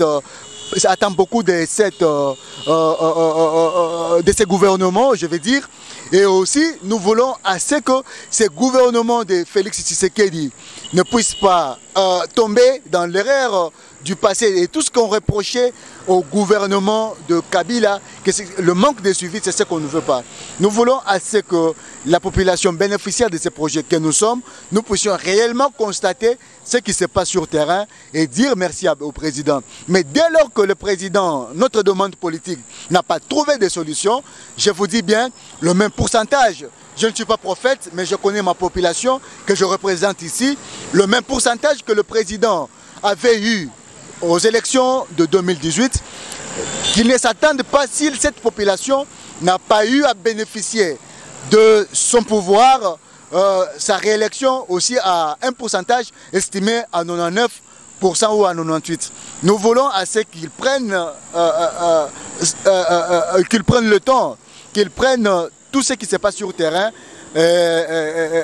[SPEAKER 23] gouvernements, je veux dire. Et aussi, nous voulons assez que ces gouvernements de Félix Tshisekedi ne puissent pas tomber dans l'erreur du passé. Et tout ce qu'on reprochait au gouvernement de Kabila, que le manque de suivi, c'est ce qu'on ne veut pas. Nous voulons assez que la population bénéficiaire de ces projets que nous sommes, nous puissions réellement constater ce qui se passe sur le terrain et dire merci au président. Mais dès lors que le président, notre demande politique, n'a pas trouvé de solution, je vous dis bien, le même pourcentage, je ne suis pas prophète, mais je connais ma population que je représente ici, le même pourcentage que le président avait eu aux élections de 2018, qu'il ne s'attende pas si cette population n'a pas eu à bénéficier de son pouvoir, sa réélection aussi à un pourcentage estimé à 99% ou à 98%. Nous voulons à ce qu'ils prennent le temps, qu'ils prennent tout ce qui se passe sur le terrain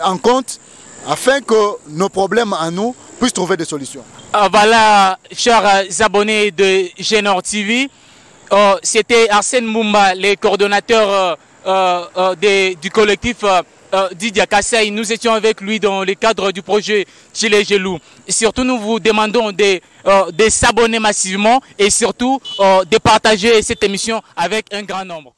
[SPEAKER 23] en compte, afin que nos problèmes à nous puissent trouver des solutions.
[SPEAKER 1] Voilà, chers abonnés de Génor TV, c'était Arsène Moumba, le coordonnateur du collectif Didia Kassai. Nous étions avec lui dans le cadre du projet Chile Gelou. Surtout, nous vous demandons de s'abonner massivement et surtout de partager cette émission avec un grand nombre.